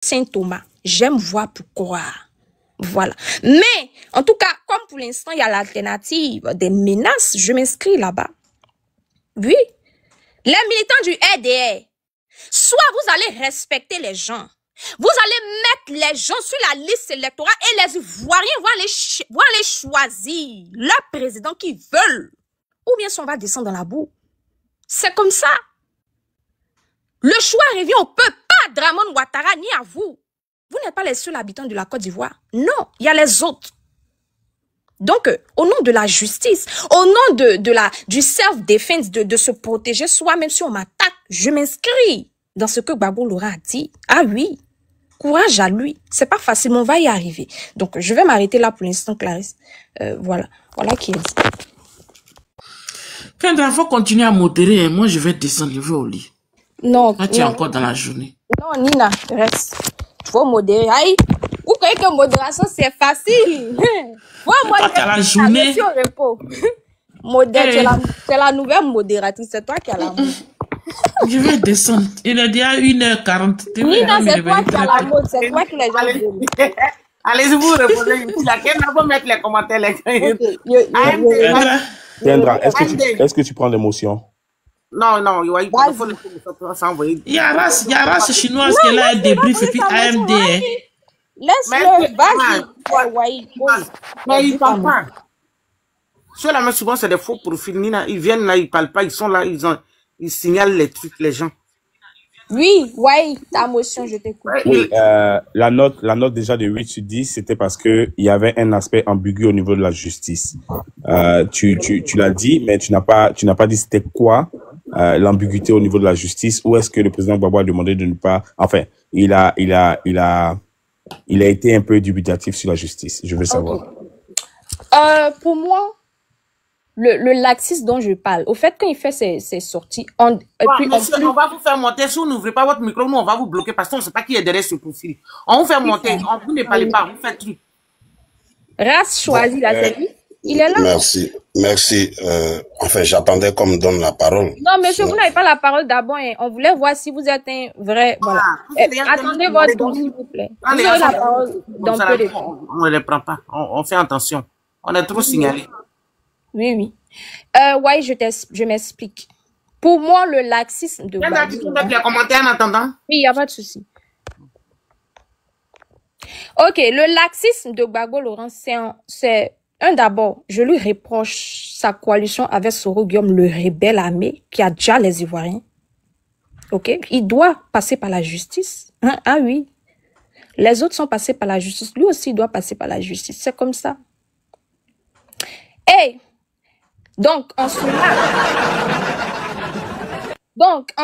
Saint-Thomas. J'aime voir pourquoi. Voilà. Mais, en tout cas, comme pour l'instant, il y a l'alternative des menaces, je m'inscris là-bas. Oui. Les militants du RDR, soit vous allez respecter les gens, vous allez mettre les gens sur la liste électorale et les Ivoiriens vont aller choisir leur président qu'ils veulent. Ou bien si on va descendre dans la boue. C'est comme ça. Le choix revient au peuple, pas à Dramane Ouattara ni à vous. Vous n'êtes pas les seuls habitants de la Côte d'Ivoire. Non, il y a les autres. Donc, au nom de la justice, au nom du self-defense, de se protéger soi, même si on m'attaque, je m'inscris dans ce que Gbagbo Laurent a dit. Ah oui, courage à lui. C'est pas facile, mais on va y arriver. Donc, je vais m'arrêter là pour l'instant, Clarisse. Voilà qui est dit. Quand il faut continuer à modérer, moi je vais descendre, je vais au lit. Non. Là, tu es encore dans la journée. Non, Nina, reste. Il faut modérer. Aïe, vous croyez que modération c'est facile? Faut modérer. Tu as la journée. C'est la nouvelle modératrice, c'est toi qui as la mode. Je vais descendre. Il est déjà 1h40. Nina, c'est toi qui as la mode, c'est toi qui les gens. Allez-y, vous répondez. Quelqu'un va mettre les commentaires. Tiendra, est-ce que tu prends l'émotion? Non, il faut s'envoyer. Il y a race chinoise qui est là, elle débriefe et puis AMD. Laisse-le, vas-y. Mais ils parlent pas. Ceux-là, mais souvent, c'est des faux profils. Nina, ils viennent là, ils parlent pas, ils sont là, ils signalent les trucs, les gens. Oui, ta motion, je t'écoute. Oui, la note déjà de 8 sur 10, c'était parce que il y avait un aspect ambigu au niveau de la justice. Tu l'as dit, mais tu n'as pas dit c'était quoi l'ambiguïté au niveau de la justice, ou est-ce que le président Gbagbo a demandé de ne pas, enfin, il a été un peu dubitatif sur la justice. Je veux savoir. Pour moi, le laxisme dont je parle, au fait, quand il fait ses sorties, monsieur, on va vous faire monter. Si vous n'ouvrez pas votre micro, nous, on va vous bloquer parce qu'on ne sait pas qui est derrière ce profil. On vous fait monter. Vous ne parlez pas, vous faites truc. Race choisie, la série. Il est là. Merci. Enfin, j'attendais qu'on me donne la parole. Non, monsieur, vous n'avez pas la parole d'abord. Hein. On voulait voir si vous êtes un vrai... Voilà. Attendez votre tour, s'il vous plaît. Vous aurez la parole dans peu de temps. On ne les prend pas. On fait attention. On est trop signalés. Oui. Je m'explique. Pour moi, le laxisme de Gbagbo... Tu peux mettre les commentaires en attendant? Oui, il n'y a pas de souci. Ok, le laxisme de Gbagbo Laurent, c'est d'abord, je lui reproche sa coalition avec Soro Guillaume, le rebelle armé, qui a déjà les Ivoiriens. Ok, il doit passer par la justice. Hein? Ah oui. Les autres sont passés par la justice. Lui aussi, il doit passer par la justice. C'est comme ça. Donc, en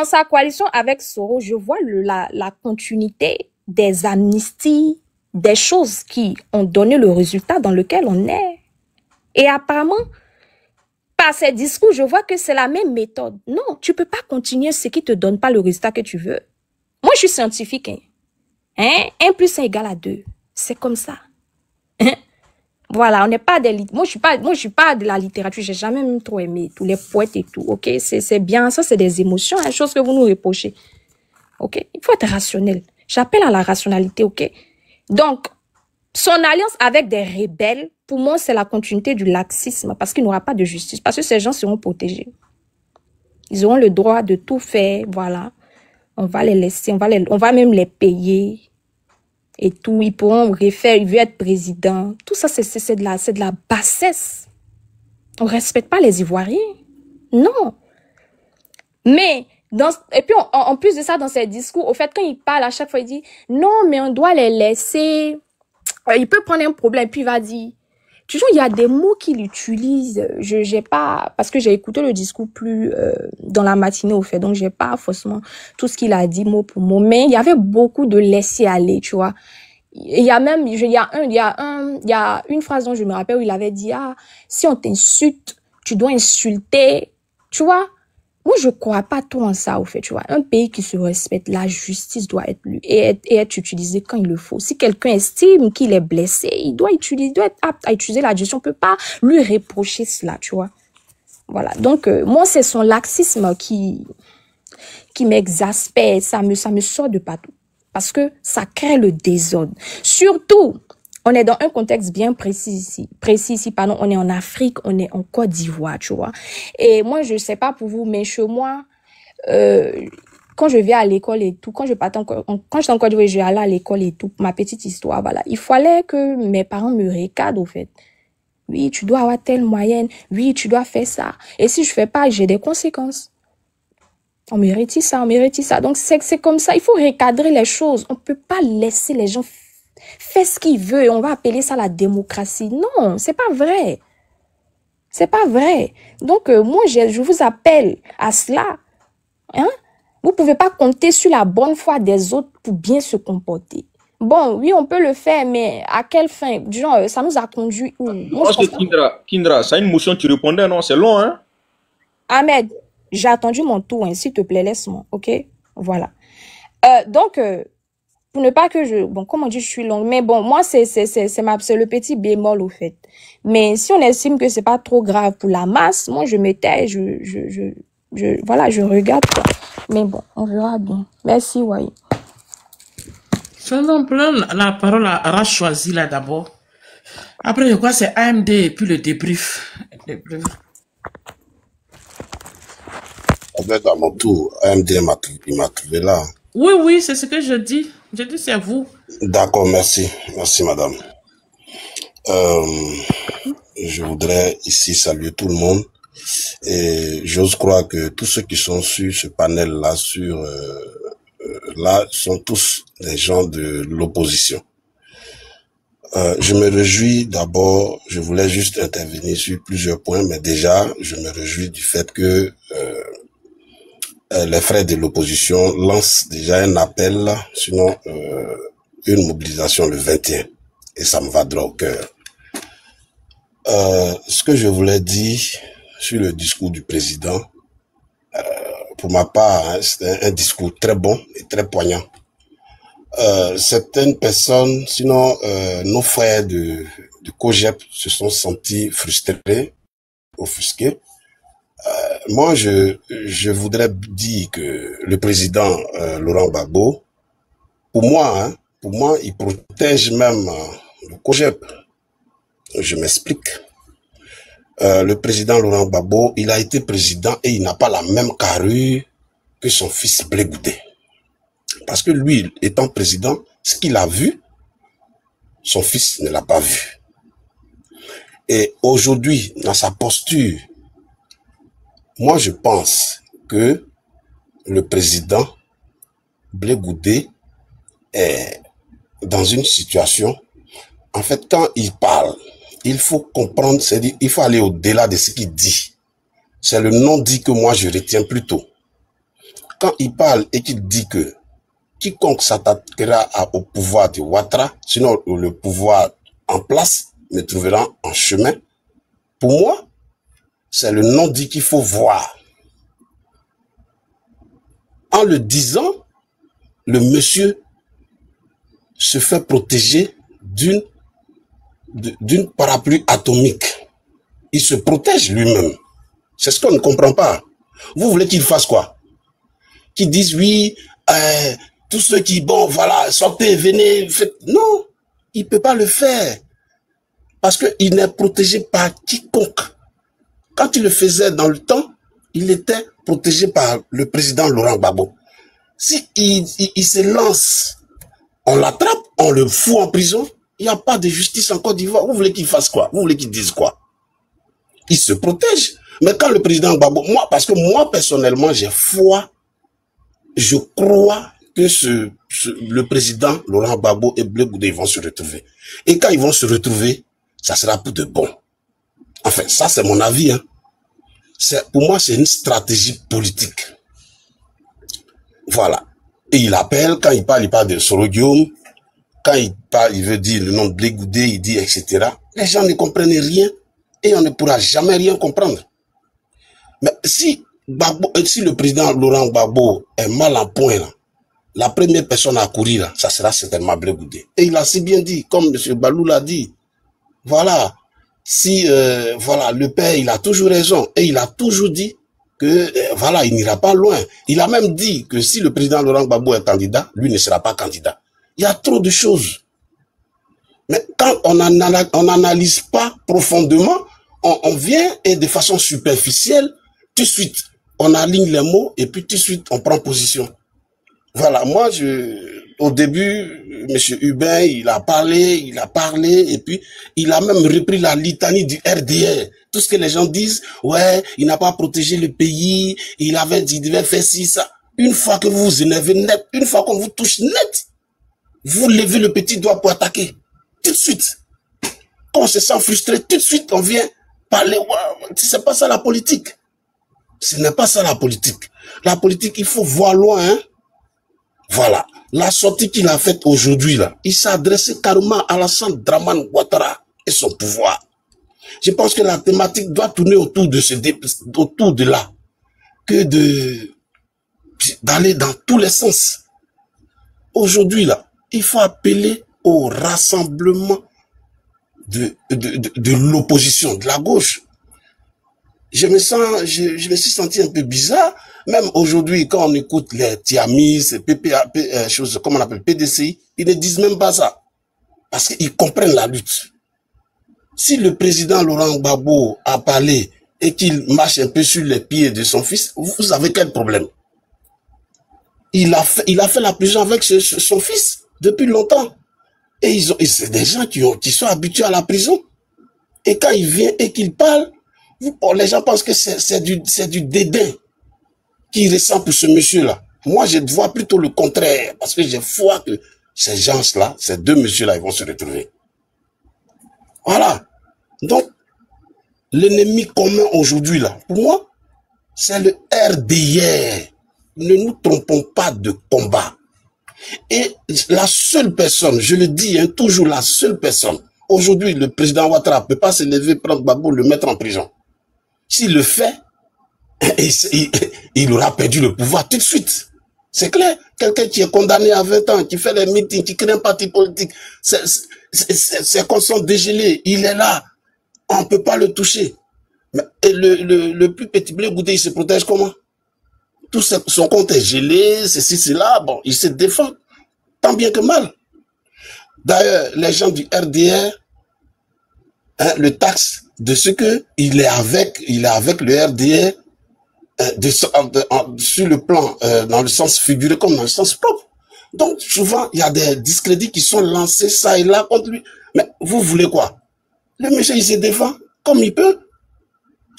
sa coalition avec Soro, je vois la continuité des amnisties, des choses qui ont donné le résultat dans lequel on est. Et apparemment, par ces discours, je vois que c'est la même méthode. Non, tu peux pas continuer ce qui te donne pas le résultat que tu veux. Moi, je suis scientifique. 1 + 1 = 2. C'est comme ça. Voilà, on n'est pas des... Moi, je suis pas de la littérature. J'ai jamais même trop aimé tous les poètes et tout. Ok, c'est bien. Ça, c'est des émotions, chose que vous nous reprochez. Ok, il faut être rationnel. J'appelle à la rationalité. Ok, donc son alliance avec des rebelles, pour moi, c'est la continuité du laxisme parce qu'il n'y aura pas de justice, parce que ces gens seront protégés. Ils auront le droit de tout faire. Voilà, on va les laisser, on va même les payer. Et tout, ils pourront refaire, il veut être président. Tout ça, c'est de la bassesse. On respecte pas les Ivoiriens. Non. Mais, et puis, en plus de ça, dans ses discours, au fait, quand il parle, à chaque fois, il dit, non, mais on doit les laisser. Il peut prendre un problème, puis il va dire, toujours, il y a des mots qu'il utilise. J'ai pas, parce que j'ai écouté le discours plus, dans la matinée, au fait. Donc, j'ai pas forcément tout ce qu'il a dit mot pour mot. Mais il y avait beaucoup de laisser aller, tu vois. Il y a même, il y a une phrase dont je me rappelle où il avait dit, si on t'insulte, tu dois insulter. Tu vois? Moi, je crois pas trop en ça, au fait, tu vois. Un pays qui se respecte, la justice doit être lue et être utilisée quand il le faut. Si quelqu'un estime qu'il est blessé, il doit être apte à utiliser la justice. On peut pas lui reprocher cela, tu vois. Voilà. Donc, moi, c'est son laxisme qui m'exaspère. Ça me sort de partout. parce que ça crée le désordre. Surtout, on est dans un contexte bien précis ici, pardon, on est en Afrique, on est en Côte d'Ivoire, tu vois. Et moi, je sais pas pour vous, mais chez moi, quand je vais à l'école et tout, quand j'étais en Côte d'Ivoire, je allais à l'école et tout, ma petite histoire, voilà. Il fallait que mes parents me recadrent, au fait. Oui, tu dois avoir telle moyenne. Oui, tu dois faire ça. Et si je fais pas, j'ai des conséquences. On mérite ça, on mérite ça. Donc, c'est comme ça. Il faut recadrer les choses. On peut pas laisser les gens faire ce qu'ils veulent et on va appeler ça la démocratie. Non, c'est pas vrai. C'est pas vrai. Donc, moi, je vous appelle à cela. Hein? Vous pouvez pas compter sur la bonne foi des autres pour bien se comporter. Bon, oui, on peut le faire, mais à quelle fin? Genre, ça nous a conduit où? Moi, je pense que Kindra, ça a une motion, tu répondais, non? C'est long, hein? Ahmed, j'ai attendu mon tour, hein, s'il te plaît, laisse-moi, ok? Voilà. Donc, pour ne pas que je... Bon, comme on dit, je suis longue, mais bon, moi, c'est le petit bémol, au fait. Mais si on estime que c'est pas trop grave pour la masse, moi, je me tais, voilà, je regarde, quoi. Mais bon, on verra bien. Merci, Wai. Faisons prendre la parole à Rache Choisi là d'abord. Après, je crois que c'est AMD et puis le débrief. Avec à mon tour, AMD il m'a trouvé là. Oui, oui, c'est ce que je dis. Je dis c'est vous. D'accord, merci. Merci, madame. Je voudrais ici saluer tout le monde. Et j'ose croire que tous ceux qui sont sur ce panel-là, là, sont tous des gens de l'opposition. Je me réjouis d'abord, je voulais juste intervenir sur plusieurs points, mais déjà, je me réjouis du fait que les frères de l'opposition lancent déjà un appel, sinon une mobilisation le 21. Et ça me va droit au cœur. Ce que je voulais dire sur le discours du président, pour ma part, hein, c'était un discours très bon et très poignant. Certaines personnes, sinon nos frères de COGEP se sont sentis frustrés, offusqués. Moi, je voudrais dire que le président Laurent Gbagbo, pour moi, il protège même le COGEP. Je m'explique. Le président Laurent Gbagbo, il a été président et il n'a pas la même carrure que son fils Blé Goudé. Parce que lui, étant président, ce qu'il a vu, son fils ne l'a pas vu. Et aujourd'hui, dans sa posture, moi je pense que le président Blé Goudé est dans une situation, en fait, quand il parle, il faut comprendre, c'est-à-dire, il faut aller au-delà de ce qu'il dit. C'est le non-dit que moi je retiens plutôt. Quand il parle et qu'il dit que quiconque s'attaquera au pouvoir de Ouattara, sinon le pouvoir en place, me trouvera en chemin. Pour moi, c'est le non-dit qu'il faut voir. En le disant, le monsieur se fait protéger d'une parapluie atomique. Il se protège lui-même. C'est ce qu'on ne comprend pas. Vous voulez qu'il fasse quoi? Qu'il dise oui, tous ceux qui, bon, voilà, sortez, venez, faites. Non, il ne peut pas le faire. Parce qu'il n'est protégé par quiconque. Quand il le faisait dans le temps, il était protégé par le président Laurent Gbagbo. Si il se lance, on l'attrape, on le fout en prison, il n'y a pas de justice en Côte d'Ivoire. Vous voulez qu'il fasse quoi? Vous voulez qu'il dise quoi? Il se protège. Mais quand le président Gbagbo, parce que moi personnellement, j'ai foi, je crois que le président Laurent Gbagbo et Blé Goudé vont se retrouver. Et quand ils vont se retrouver, ça sera pour de bon. Enfin, ça c'est mon avis. Hein. Pour moi, c'est une stratégie politique. Voilà. Et il appelle, quand il parle de Sorogium. Quand il parle, il veut dire le nom de Blé Goudé, il dit etc. Les gens ne comprennent rien et on ne pourra jamais rien comprendre. Mais si le président Laurent Gbagbo est mal en point, là, la première personne à courir, là, ça sera certainement Blé Goudé. Et il a si bien dit, comme M. Balou l'a dit, voilà, si voilà, le père, il a toujours raison et il a toujours dit que voilà, il n'ira pas loin. Il a même dit que si le président Laurent Gbagbo est candidat, lui ne sera pas candidat. Il y a trop de choses. Mais quand on n'analyse pas profondément, on vient et de façon superficielle, tout de suite, on aligne les mots et puis tout de suite, on prend position. Voilà, moi, au début, M. Hubin, il a parlé, et puis il a même repris la litanie du RDR. Tout ce que les gens disent, ouais, il n'a pas protégé le pays, il devait faire ci, ça. Une fois que vous vous énervez net, une fois qu'on vous touche net, vous levez le petit doigt pour attaquer. Tout de suite. Quand on se sent frustré, tout de suite, on vient parler. Wow, c'est pas ça la politique. Ce n'est pas ça la politique. La politique, il faut voir loin, hein. Voilà. La sortie qu'il a faite aujourd'hui, là, il s'est adressé carrément à Alassane Dramane Ouattara et son pouvoir. Je pense que la thématique doit tourner autour de là, que d'aller dans tous les sens. Aujourd'hui, là, il faut appeler au rassemblement de l'opposition, de la gauche. Je me suis senti un peu bizarre. Même aujourd'hui, quand on écoute les Tiamis, choses, comme on appelle PDCI, ils ne disent même pas ça. Parce qu'ils comprennent la lutte. Si le président Laurent Gbagbo a parlé et qu'il marche un peu sur les pieds de son fils, vous avez quel problème? Il a fait la prison avec son fils depuis longtemps. Et c'est des gens qui sont habitués à la prison. Et quand il vient et qu'il parle, les gens pensent que c'est du dédain qu'il ressent pour ce monsieur-là. Moi, je vois plutôt le contraire, parce que j'ai foi que ces gens-là, ces deux messieurs-là, ils vont se retrouver. Voilà. Donc, l'ennemi commun aujourd'hui, là, pour moi, c'est le RDR. Ne nous trompons pas de combat. Et la seule personne, je le dis, hein, toujours la seule personne, aujourd'hui, le président Ouattara ne peut pas se lever, prendre Gbagbo, le mettre en prison. S'il le fait, il aura perdu le pouvoir tout de suite. C'est clair. Quelqu'un qui est condamné à 20 ans, qui fait les meetings, qui crée un parti politique, ses comptes sont dégelés. Il est là. On ne peut pas le toucher. Mais le plus petit Blé Goudé, il se protège comment? Tout son compte est gelé, ceci, cela. Bon, il se défend. Tant bien que mal. D'ailleurs, les gens du RDR, hein, le taxe de ce que il est avec le RDR, sur le plan, dans le sens figuré comme dans le sens propre. Donc, souvent, il y a des discrédits qui sont lancés ça et là contre lui. Mais vous voulez quoi? Le monsieur, il se défend comme il peut.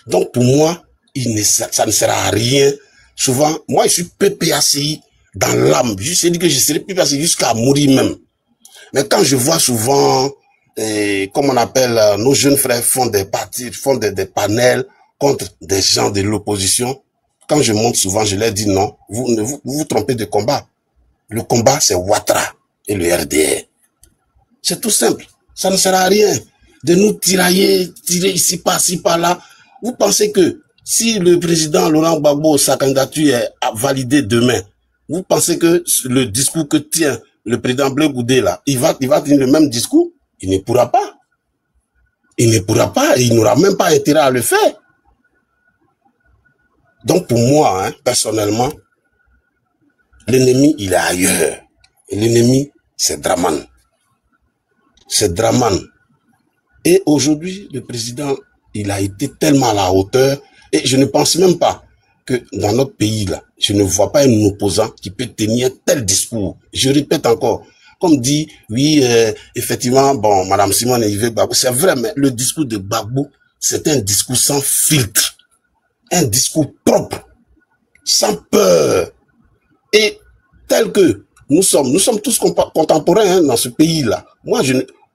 Donc, pour moi, ça ne sert à rien. Souvent, moi, je suis PPACI dans l'âme. Je sais dire que je serai PPACI jusqu'à mourir même. Mais quand je vois souvent, comme on appelle, nos jeunes frères font des partis, font des panels contre des gens de l'opposition, quand je monte souvent, je leur dis non, vous vous trompez de combat. Le combat, c'est Ouattara et le RDR. C'est tout simple. Ça ne sert à rien de nous tirer ici, par là. Vous pensez que si le président Laurent Gbagbo, sa candidature est validée demain, vous pensez que le discours que tient le président Blé Goudé là, il va tenir le même discours? Il ne pourra pas. Il ne pourra pas et il n'aura même pas intérêt à le faire. Donc pour moi, hein, personnellement, l'ennemi, il est ailleurs. Et l'ennemi, c'est Dramane. C'est Dramane. Et aujourd'hui, le président, il a été tellement à la hauteur. Et je ne pense même pas que dans notre pays, là, je ne vois pas un opposant qui peut tenir tel discours. Je répète encore, comme dit, oui, effectivement, bon, Madame Simone et Yves Gbagbo, c'est vrai, mais le discours de Gbagbo, c'est un discours sans filtre. Un discours propre, sans peur. Et tel que nous sommes tous contemporains hein, dans ce pays-là. Moi,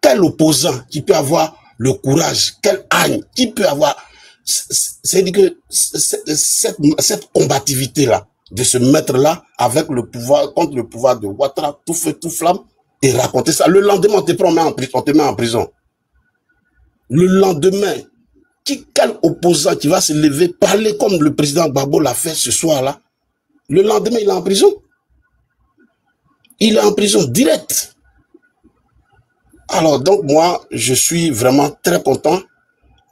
quel opposant qui peut avoir le courage, quel âne qui peut avoir, c'est-à-dire que cette combativité-là, de se mettre là avec le pouvoir, contre le pouvoir de Ouattara, tout feu, tout flamme, et raconter ça. Le lendemain, on te met en prison. Le lendemain, quel opposant qui va se lever, parler comme le président Gbagbo l'a fait ce soir-là, le lendemain, il est en prison. Il est en prison direct. Alors, donc, moi, je suis vraiment très content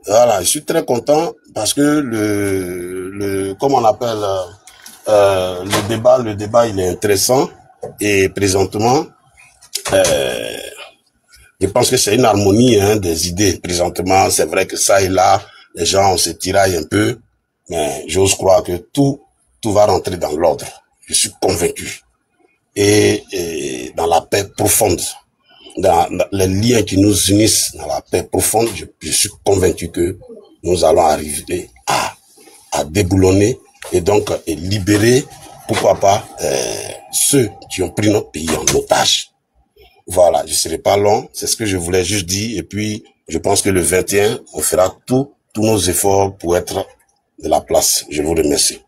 Voilà, je suis très content parce que comment on appelle, le débat, il est intéressant et présentement, je pense que c'est une harmonie des idées. Présentement, c'est vrai que ça et là, les gens, on se tiraille un peu, mais j'ose croire que tout va rentrer dans l'ordre. Je suis convaincu. Et dans la paix profonde, dans les liens qui nous unissent dans la paix profonde, je suis convaincu que nous allons arriver à déboulonner et donc libérer, pourquoi pas, ceux qui ont pris notre pays en otage. Voilà, je ne serai pas long, c'est ce que je voulais juste dire. Et puis, je pense que le 21, on fera tous nos efforts pour être de la place. Je vous remercie.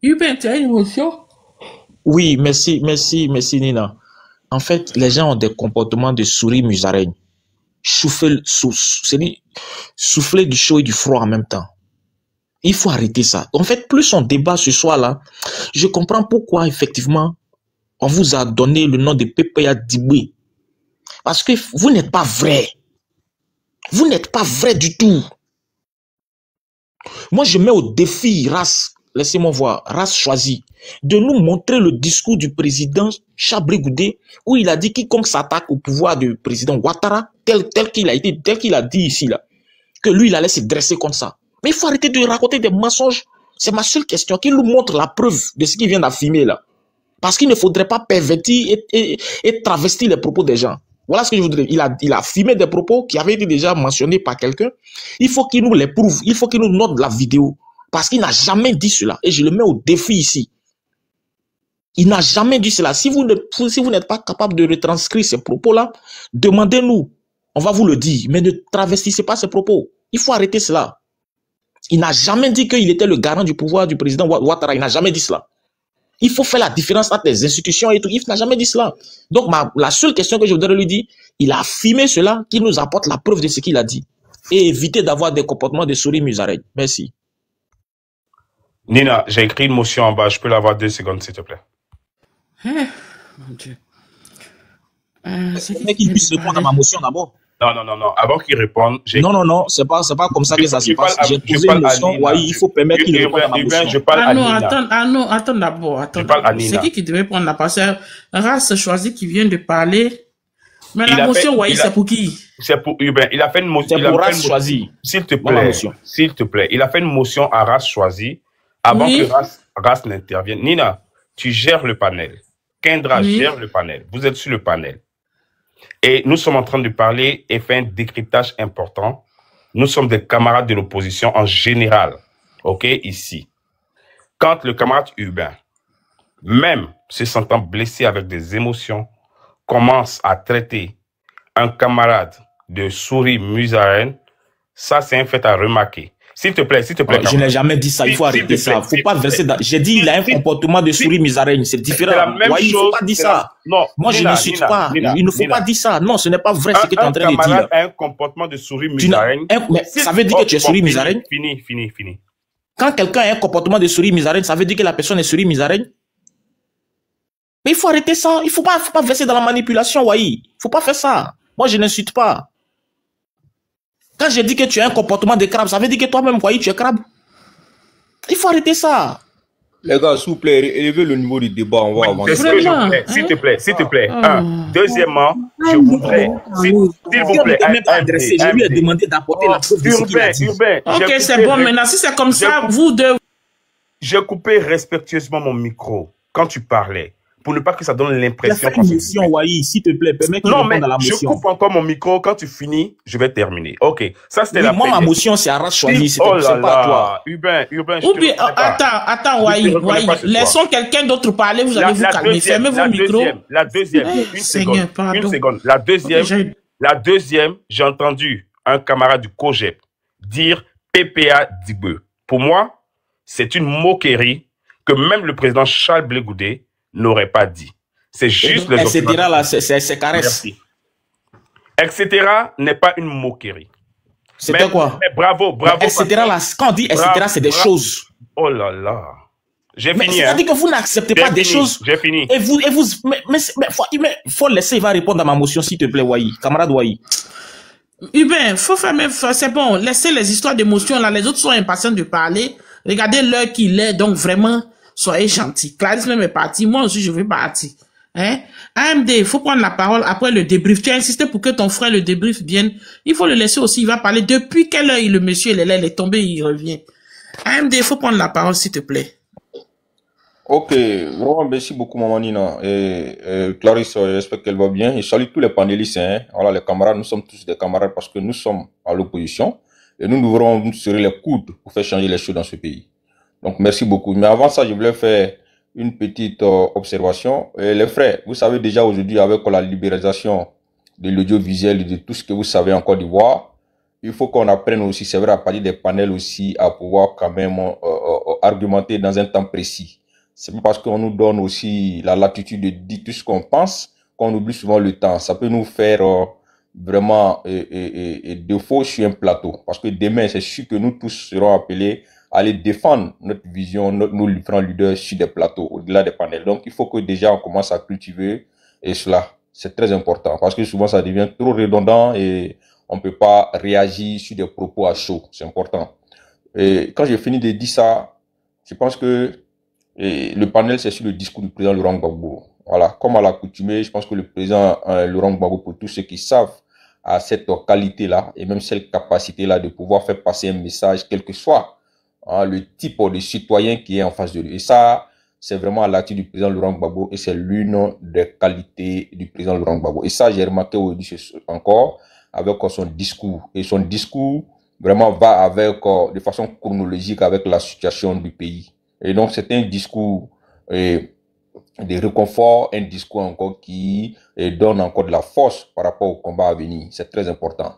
Hubert, tu as une émotion? Oui, merci Nina. En fait, les gens ont des comportements de souris musaraigne. Souffler du chaud et du froid en même temps. Il faut arrêter ça. En fait, plus on débat ce soir-là, je comprends pourquoi, effectivement, on vous a donné le nom de PPA Diboué. Parce que vous n'êtes pas vrai. Vous n'êtes pas vrai du tout. Moi, je mets au défi, race, laissez-moi voir, race choisie, de nous montrer le discours du président Chabré Goudé, où il a dit quiconque s'attaque au pouvoir du président Ouattara, tel qu'il a dit ici, là, que lui, il allait se dresser comme ça. Mais il faut arrêter de raconter des mensonges. C'est ma seule question. Qu'il nous montre la preuve de ce qu'il vient d'affirmer là. Parce qu'il ne faudrait pas pervertir et travestir les propos des gens. Voilà ce que je voudrais. Il a affirmé des propos qui avaient été déjà mentionnés par quelqu'un. Il faut qu'il nous les prouve. Il faut qu'il nous note la vidéo. Parce qu'il n'a jamais dit cela. Et je le mets au défi ici. Il n'a jamais dit cela. Si vous n'êtes pas capable de retranscrire ces propos-là, demandez-nous. On va vous le dire. Mais ne travestissez pas ces propos. Il faut arrêter cela. Il n'a jamais dit qu'il était le garant du pouvoir du président Ouattara. Il n'a jamais dit cela. Il faut faire la différence entre les institutions et tout. Il n'a jamais dit cela. Donc, la seule question que je voudrais lui dire, il a affirmé cela, qu'il nous apporte la preuve de ce qu'il a dit. Et éviter d'avoir des comportements de souris musaraigne. Merci. Nina, j'ai écrit une motion en bas. Je peux l'avoir 2 secondes, s'il te plaît. Mon Dieu. C'est qu'il puisse répondre à ma motion d'abord. Non. Avant qu'il réponde, j'ai... Non, c'est pas comme ça que ça se passe. J'ai posé une motion, oui, il faut permettre qu'il réponde à ma motion. Je parle à Nina. Attends d'abord. Je parle à Nina. C'est qui devait prendre la parole? Race choisie qui vient de parler. Mais la motion, c'est pour qui? C'est pour Hubert. Il a fait une motion. C'est pour Race choisie. S'il te plaît. Il a fait une motion à Race choisie avant que Race n'intervienne. Nina, tu gères le panel. Kendra gère le panel. Vous êtes sur le panel. Et nous sommes en train de parler et faire un décryptage important. Nous sommes des camarades de l'opposition en général. OK, ici. Quand le camarade Hubert, même se sentant blessé avec des émotions, commence à traiter un camarade de souris musaraigne, ça c'est un fait à remarquer. S'il te plaît. Je n'ai jamais dit ça, il faut arrêter ça. Il ne faut pas verser dans... J'ai dit il a un comportement de souris musaraigne, c'est différent. Ouais, il ne faut pas dire ça. Non, moi je n'insulte pas. Il ne faut pas dire ça. Non, ce n'est pas vrai ce que tu es en train de dire. Un comportement de souris musaraigne. Mais ça veut dire que tu es souris musaraigne? Fini. Quand quelqu'un a un comportement de souris musaraigne, ça veut dire que la personne est souris musaraigne? Mais il faut arrêter ça. Il ne faut pas verser dans la manipulation, Wahi. Il ne faut pas faire ça. Moi je n'insulte pas. Quand j'ai dit que tu as un comportement de crabe, ça veut dire que toi-même, tu es crabe. Il faut arrêter ça. Les gars, s'il vous plaît, élevez le niveau du débat. On va avancer. S'il te plaît. Deuxièmement, je voudrais... S'il vous plaît. Je lui ai demandé d'apporter la preuve de ce qu'il a dit. Ok, c'est bon. Maintenant, si c'est comme ça, vous deux... J'ai coupé respectueusement mon micro quand tu parlais. Pour ne pas que ça donne l'impression... S'il te plaît, permets qu'il réponde à la motion. Je coupe encore mon micro. Quand tu finis, je vais terminer. Ok, ça c'était la première. Moi, ma motion, c'est à Race choisie. C'est pas à toi. Hubert, attends, Wahi. Laissons quelqu'un d'autre parler. Vous allez vous calmer. Fermez vos micros. La deuxième. Une seconde. La deuxième, j'ai entendu un camarade du COGEP dire PPA Diboué. Pour moi, c'est une moquerie que même le président Charles Blé Goudé n'aurait pas dit. C'est juste le etc. là, c'est caresse. Etc. n'est pas une moquerie. C'était quoi? Mais bravo. Etc. là, quand on dit etc. c'est des choses. Oh là là. J'ai Mais fini, c'est-à-dire que vous n'acceptez pas des choses. J'ai fini. Et faut laisser, il va répondre à ma motion, s'il te plaît, Wahi. Camarade Wahi. Hubert, c'est bon, laissez les histoires d'émotion là, les autres sont impatients de parler. Regardez l'heure qu'il est, donc vraiment, soyez gentils. Clarisse même est partie, moi aussi je vais partir. Hein? AMD, il faut prendre la parole après le débrief. Tu as insisté pour que ton frère le débrief vienne. Il faut le laisser aussi, il va parler. Depuis quelle heure le monsieur il est là, il est tombé, il revient. AMD, il faut prendre la parole s'il te plaît. Ok, vraiment, merci beaucoup, Maman Nina. Et Clarisse, j'espère qu'elle va bien. Et salut tous les panélistes. Hein. Voilà, les camarades, nous sommes tous des camarades parce que nous sommes à l'opposition. Et nous devrons nous serrer les coudes pour faire changer les choses dans ce pays. Donc, merci beaucoup. Mais avant ça, je voulais faire une petite observation. Et les frères, vous savez déjà aujourd'hui, avec la libéralisation de l'audiovisuel et de tout ce que vous savez en Côte d'Ivoire, il faut qu'on apprenne aussi, c'est vrai, à partir des panels aussi, à pouvoir quand même argumenter dans un temps précis. C'est pas parce qu'on nous donne aussi la latitude de dire tout ce qu'on pense qu'on oublie souvent le temps. Ça peut nous faire vraiment défaut sur un plateau. Parce que demain, c'est sûr que nous tous serons appelés à aller défendre notre vision, nos différents leaders sur des plateaux, au-delà des panels. Donc, il faut que déjà on commence à cultiver et cela. C'est très important parce que souvent, ça devient trop redondant et on peut pas réagir sur des propos à chaud. C'est important. Et quand j'ai fini de dire ça, je pense que le panel, c'est sur le discours du président Laurent Gbagbo. Voilà, comme à l'accoutumée, je pense que le président Laurent Gbagbo, pour tous ceux qui savent, a cette qualité-là et même cette capacité-là de pouvoir faire passer un message, quel que soit le type de citoyen qui est en face de lui. Et ça, c'est vraiment à l'attitude du président Laurent Gbagbo et c'est l'une des qualités du président Laurent Gbagbo. Et ça, j'ai remarqué aujourd'hui encore avec son discours. Et son discours vraiment va avec, de façon chronologique avec la situation du pays. Et donc, c'est un discours de réconfort, un discours encore qui donne encore de la force par rapport au combat à venir. C'est très important.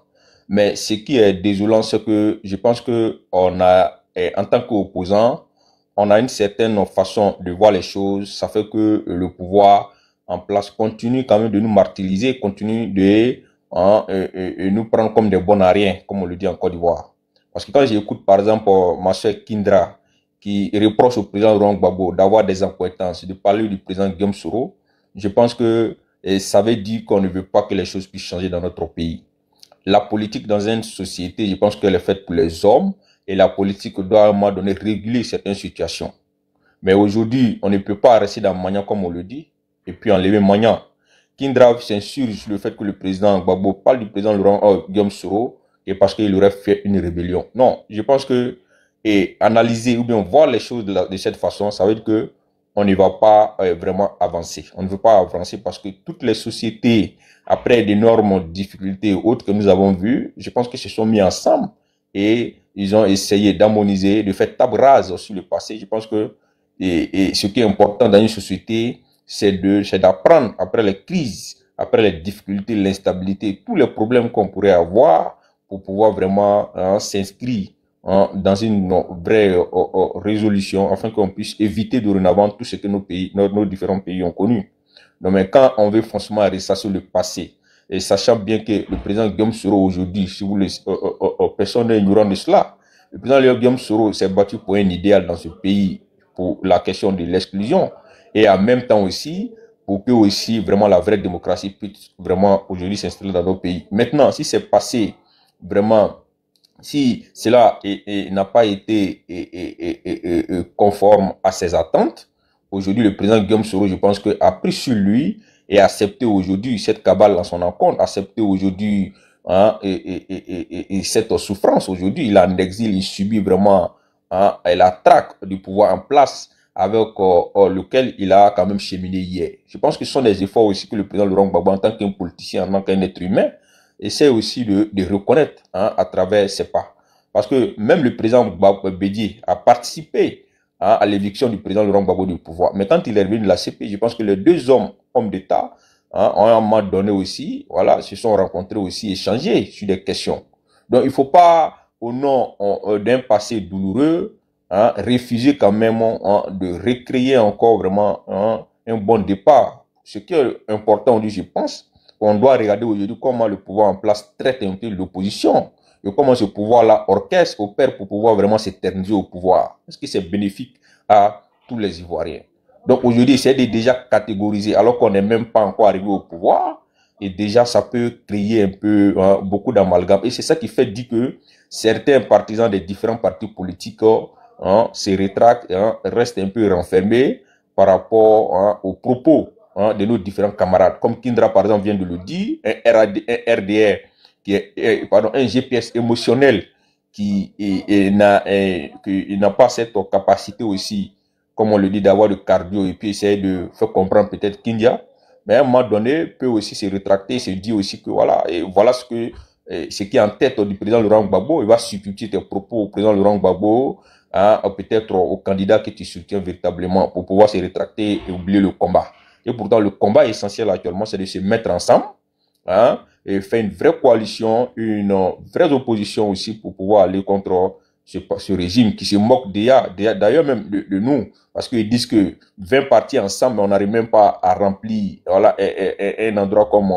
Mais ce qui est désolant, c'est que je pense que on a, en tant qu'opposant, on a une certaine façon de voir les choses. Ça fait que le pouvoir en place continue quand même de nous martyriser, continue de nous prendre comme des bons à rien, comme on le dit en Côte d'Ivoire. Parce que quand j'écoute, par exemple, ma soeur Kindra, qui reproche au président Laurent Gbagbo d'avoir des incohérences, de parler du président Guillaume Soro, je pense que ça veut dire qu'on ne veut pas que les choses puissent changer dans notre pays. La politique dans une société, je pense qu'elle est faite pour les hommes et la politique doit à un moment donné réguler certaines situations. Mais aujourd'hui, on ne peut pas rester dans Magnan comme on le dit et puis enlever Magnan. Kindra s'insurge sur le fait que le président Gbagbo parle du président Guillaume Soro et parce qu'il aurait fait une rébellion. Non, je pense que et analyser ou bien voir les choses de cette façon, ça veut dire que on ne va pas vraiment avancer. On ne veut pas avancer parce que toutes les sociétés, après d'énormes difficultés autres que nous avons vues, je pense que se sont mis ensemble et ils ont essayé d'harmoniser, de faire table rase sur le passé. Je pense que et ce qui est important dans une société, c'est d'apprendre après les crises, après les difficultés, l'instabilité, tous les problèmes qu'on pourrait avoir pour pouvoir vraiment s'inscrire dans une vraie résolution afin qu'on puisse éviter dorénavant tout ce que nos différents pays ont connu. Donc, mais quand on veut franchement ressasser le passé, et sachant bien que le président Guillaume Soro aujourd'hui, si vous personne n'est ignorant de cela, le président Guillaume Soro s'est battu pour un idéal dans ce pays, pour la question de l'exclusion, et en même temps aussi, pour que aussi vraiment la vraie démocratie puisse vraiment aujourd'hui s'installer dans nos pays. Maintenant, si c'est passé vraiment, si cela n'a pas été conforme à ses attentes, aujourd'hui le président Guillaume Soro, je pense que a pris sur lui et a accepté aujourd'hui cette cabale en son encontre, accepté aujourd'hui cette souffrance. Aujourd'hui, il est en exil, il subit vraiment la traque du pouvoir en place avec lequel il a quand même cheminé hier. Je pense que ce sont des efforts aussi que le président Laurent Gbagbo, en tant qu'un politicien, en tant qu'un être humain, essaie aussi de reconnaître à travers ses pas. Parce que même le président Bédié a participé à l'éviction du président Laurent Gbagbo du pouvoir. Mais quand il est revenu de la CP, je pense que les deux hommes d'État ont à un moment donné aussi, voilà, se sont rencontrés aussi, échangés sur des questions. Donc il ne faut pas, au nom d'un passé douloureux, refuser quand même de recréer encore vraiment un bon départ. Ce qui est important aujourd'hui, je pense, on doit regarder aujourd'hui comment le pouvoir en place traite un peu l'opposition et comment ce pouvoir-là orchestre, opère pour pouvoir vraiment s'éterniser au pouvoir. Est-ce que c'est bénéfique à tous les Ivoiriens. Donc aujourd'hui, c'est de déjà catégoriser, alors qu'on n'est même pas encore arrivé au pouvoir, et déjà ça peut créer un peu beaucoup d'amalgame. Et c'est ça qui fait dire que certains partisans des différents partis politiques se rétractent, restent un peu renfermés par rapport aux propos de nos différents camarades. Comme Kindra, par exemple, vient de le dire, un RDR, qui est un GPS émotionnel qui n'a pas cette capacité aussi, comme on le dit, d'avoir le cardio et puis essayer de faire comprendre peut-être Kindia, mais à un moment donné, peut aussi se rétracter, se dire aussi que voilà, et voilà ce qui est en tête du président Laurent Gbagbo. Il va substituer tes propos au président Laurent Gbagbo, peut-être au candidat que tu soutiens véritablement pour pouvoir se rétracter et oublier le combat. Et pourtant, le combat essentiel actuellement, c'est de se mettre ensemble, et faire une vraie coalition, une vraie opposition aussi pour pouvoir aller contre ce régime qui se moque d'ailleurs même de nous, parce qu'ils disent que 20 partis ensemble, on n'arrive même pas à remplir un endroit comme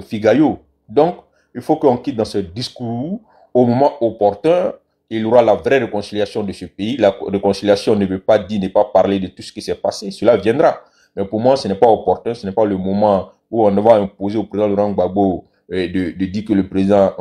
Figayo. Donc, il faut qu'on quitte dans ce discours au moment opportun. Il y aura la vraie réconciliation de ce pays. La réconciliation ne veut pas dire, ne pas parler de tout ce qui s'est passé. Cela viendra. Mais pour moi, ce n'est pas opportun, ce n'est pas le moment où on va imposer au président Laurent Gbagbo de dire que le président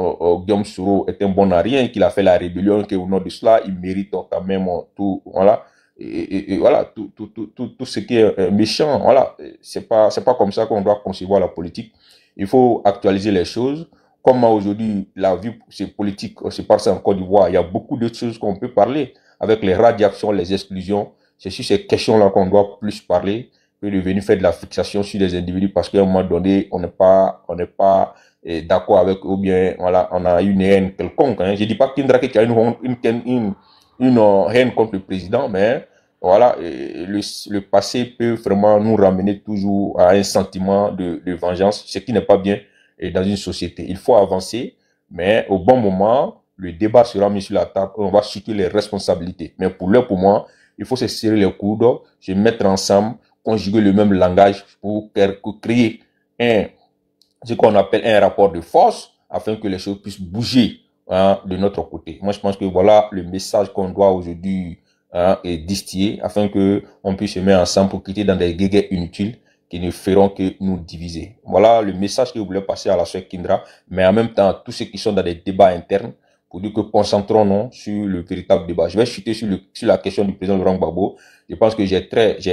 Guillaume Soro est un bon à rien, qu'il a fait la rébellion, qu'au nom de cela, il mérite quand même tout, voilà. Et voilà, tout ce qui est méchant, voilà. C'est pas comme ça qu'on doit concevoir la politique. Il faut actualiser les choses. Comme aujourd'hui, la vie politique se passe en Côte d'Ivoire, il y a beaucoup d'autres choses qu'on peut parler, avec les radiations, les exclusions. C'est sur ces questions-là qu'on doit plus parler que de venir faire de la fixation sur des individus parce qu'à un moment donné, on n'est pas d'accord avec eux, ou bien voilà, on a une haine quelconque. Je dis pas qu'Indra qui a une haine contre le président, mais voilà, le passé peut vraiment nous ramener toujours à un sentiment de vengeance, ce qui n'est pas bien dans une société. Il faut avancer, mais au bon moment, le débat sera mis sur la table, on va situer les responsabilités. Mais pour moi, il faut se serrer les coudes, se mettre ensemble, conjuguer le même langage pour créer ce qu'on appelle un rapport de force afin que les choses puissent bouger de notre côté. Moi, je pense que voilà le message qu'on doit aujourd'hui distiller afin que on puisse se mettre ensemble pour quitter dans des guéguerres inutiles qui ne feront que nous diviser. Voilà le message que je voulais passer à la sœur Kindra, mais en même temps, tous ceux qui sont dans des débats internes, pour dire que concentrons-nous sur le véritable débat. Je vais chuter sur la question du président Laurent Gbagbo. Je pense que j'ai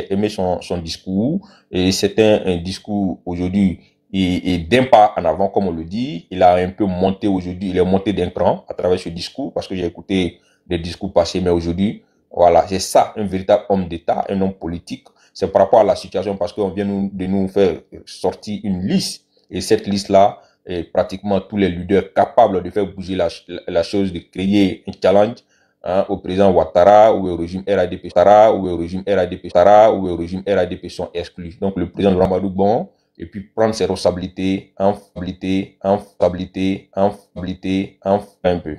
aimé son discours, et c'est un discours aujourd'hui et d'un pas en avant, comme on le dit. Il a un peu monté aujourd'hui, il est monté d'un cran à travers ce discours, parce que j'ai écouté des discours passés, mais aujourd'hui, voilà, c'est ça, un véritable homme d'État, un homme politique. C'est par rapport à la situation, parce qu'on vient de nous faire sortir une liste, et cette liste-là, et pratiquement tous les leaders capables de faire bouger la chose, de créer un challenge au président Ouattara ou au régime RADP, ou au régime RADP sont exclus. Donc le président Laurent Gbagbo, bon, et puis prendre ses responsabilités, un peu.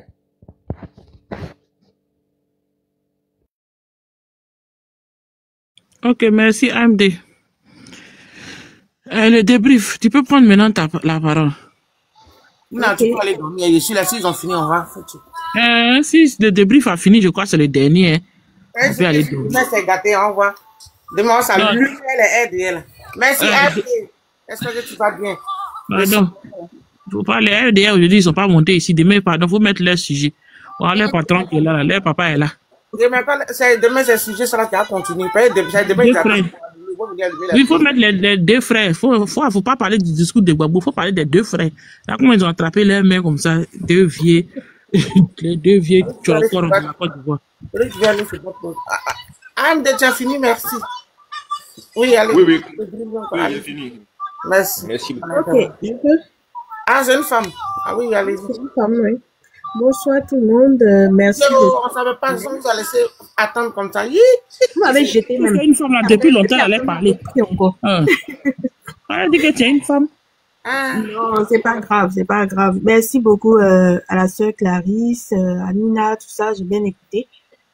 Ok, merci AMD. Le débrief, tu peux prendre maintenant la parole. Non, tu peux aller dormir. Je suis là, s'ils ont fini, on va. Si le débrief a fini, je crois que c'est le dernier. On peut aller dormir. Demain, c'est gâté, au revoir. Demain, on s'allume les RDL. Merci, RDL. J'espère que tu vas bien. Pardon. Faut pas, les RDL aujourd'hui, ils ne sont pas montés ici. Demain, pardon, faut mettre leur sujet. Voilà, leur patron qui est là, leur papa est là. Demain, c'est le sujet, ça va continuer. Oui, il faut mettre les deux frères. Faut pas parler du discours de Gbagbo, il faut parler des deux frères. Là, comment ils ont attrapé leurs mains comme ça, deux vieux, les deux vieux tchorokors de la Côte d'Ivoire. Ah, déjà fini, merci. Oui, allez. Oui, j'ai fini. Merci. Ok, je peux. Ah, c'est une femme. Ah oui, allez-y. C'est une femme, oui. Bonsoir tout le monde, merci. On ne savait pas, on nous a laissé attendre comme ça. Vous m'avez jeté même. Une femme là, depuis longtemps, elle allait parler. Elle dit que tu es une femme. Non, c'est pas grave, c'est pas grave. Merci beaucoup à la sœur Clarisse, à Nina, tout ça, j'ai bien écouté.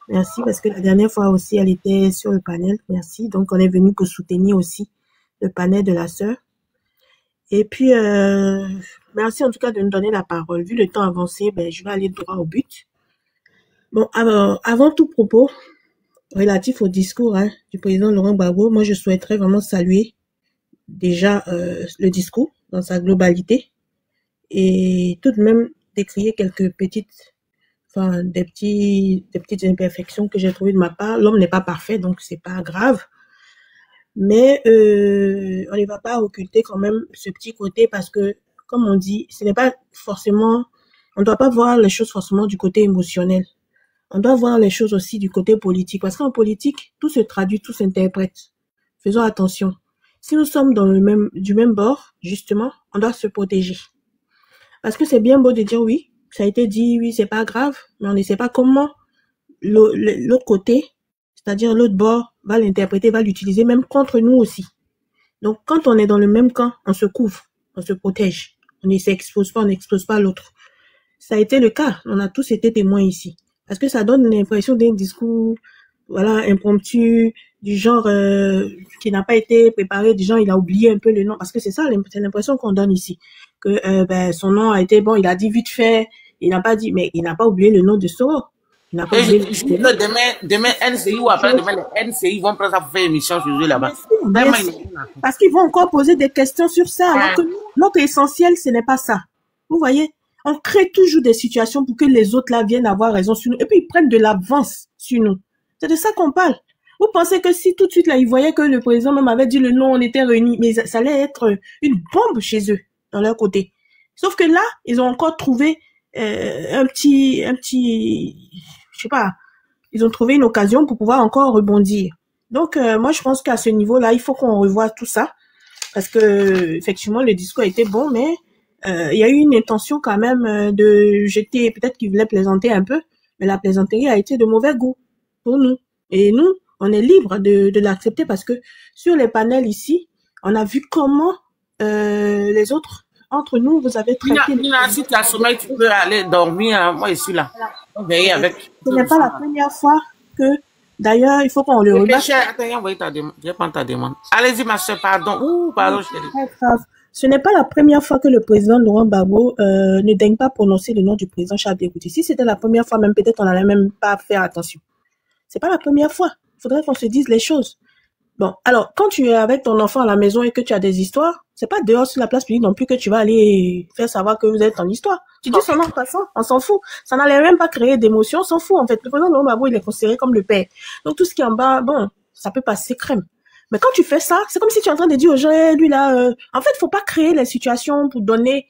Merci, parce que la dernière fois aussi, elle était sur le panel. Merci. Donc, on est venu pour soutenir aussi le panel de la sœur. Et puis, merci en tout cas de nous donner la parole. Vu le temps avancé, je vais aller droit au but. Bon, avant tout propos, relatif au discours du président Laurent Gbagbo, moi je souhaiterais vraiment saluer déjà le discours dans sa globalité et tout de même décrier quelques petites, des petites imperfections que j'ai trouvées de ma part. L'homme n'est pas parfait, donc c'est pas grave. Mais on ne va pas occulter quand même ce petit côté parce que, comme on dit, ce n'est pas forcément, on ne doit pas voir les choses forcément du côté émotionnel. On doit voir les choses aussi du côté politique. Parce qu'en politique, tout se traduit, tout s'interprète. Faisons attention. Si nous sommes du même bord, justement, on doit se protéger. Parce que c'est bien beau de dire oui, ça a été dit, oui, c'est pas grave, mais on ne sait pas comment l'autre côté, c'est-à-dire l'autre bord, va l'interpréter, va l'utiliser, même contre nous aussi. Donc, quand on est dans le même camp, on se couvre, on se protège. On ne s'expose pas, on n'expose pas l'autre. Ça a été le cas. On a tous été témoins ici. Parce que ça donne l'impression d'un discours, impromptu, du genre, qui n'a pas été préparé, du genre, il a oublié un peu le nom. Parce que c'est ça, c'est l'impression qu'on donne ici. Que, son nom a été bon, il a dit vite fait, il n'a pas dit, mais il n'a pas oublié le nom de Soro. Il n'a pas oublié le nom. Demain, NCI ou après-demain, les NCI vont prendre ça pour faire émission sur eux là-bas. Parce qu'ils vont encore poser des questions sur ça. Alors que notre essentiel, ce n'est pas ça. Vous voyez? On crée toujours des situations pour que les autres là viennent avoir raison sur nous. Et puis ils prennent de l'avance sur nous. C'est de ça qu'on parle. Vous pensez que si tout de suite là, ils voyaient que le président même avait dit le nom, on était réunis, mais ça allait être une bombe chez eux, dans leur côté. Sauf que là, ils ont encore trouvé un petit, je sais pas, ils ont trouvé une occasion pour pouvoir encore rebondir. Donc moi je pense qu'à ce niveau-là, il faut qu'on revoie tout ça. Parce que effectivement, le discours a été bon, mais il y a eu une intention quand même de jeter, peut-être qu'il voulait plaisanter un peu, mais la plaisanterie a été de mauvais goût pour nous. Et nous, on est libre de l'accepter parce que sur les panels ici, on a vu comment les autres, entre nous, vous avez traité... Nina, si tu as sommeil, tu peux aller dormir. Hein. Moi, je suis là. Veillez avec... Ce n'est pas la première fois que, d'ailleurs, il faut qu'on le remarque. Attends, je prends ta demande. Allez-y, ma soeur, pardon. Ouh, pardon, chérie. Très grave. Ce n'est pas la première fois que le président Laurent Gbagbo ne daigne pas prononcer le nom du président Chablé Gouté. Si c'était la première fois, même peut-être on n'allait même pas faire attention. C'est pas la première fois. Il faudrait qu'on se dise les choses. Bon, alors, quand tu es avec ton enfant à la maison et que tu as des histoires, c'est pas dehors sur la place publique non plus que tu vas aller faire savoir que vous êtes en histoire. Tu dis son nom en passant, on s'en fout. Ça n'allait même pas créer d'émotion, on s'en fout. En fait, le président Laurent Gbagbo, il est considéré comme le père. Donc, tout ce qui est en bas, bon, ça peut passer crème. Mais quand tu fais ça, c'est comme si tu es en train de dire aux gens, lui là, en fait, faut pas créer les situations pour donner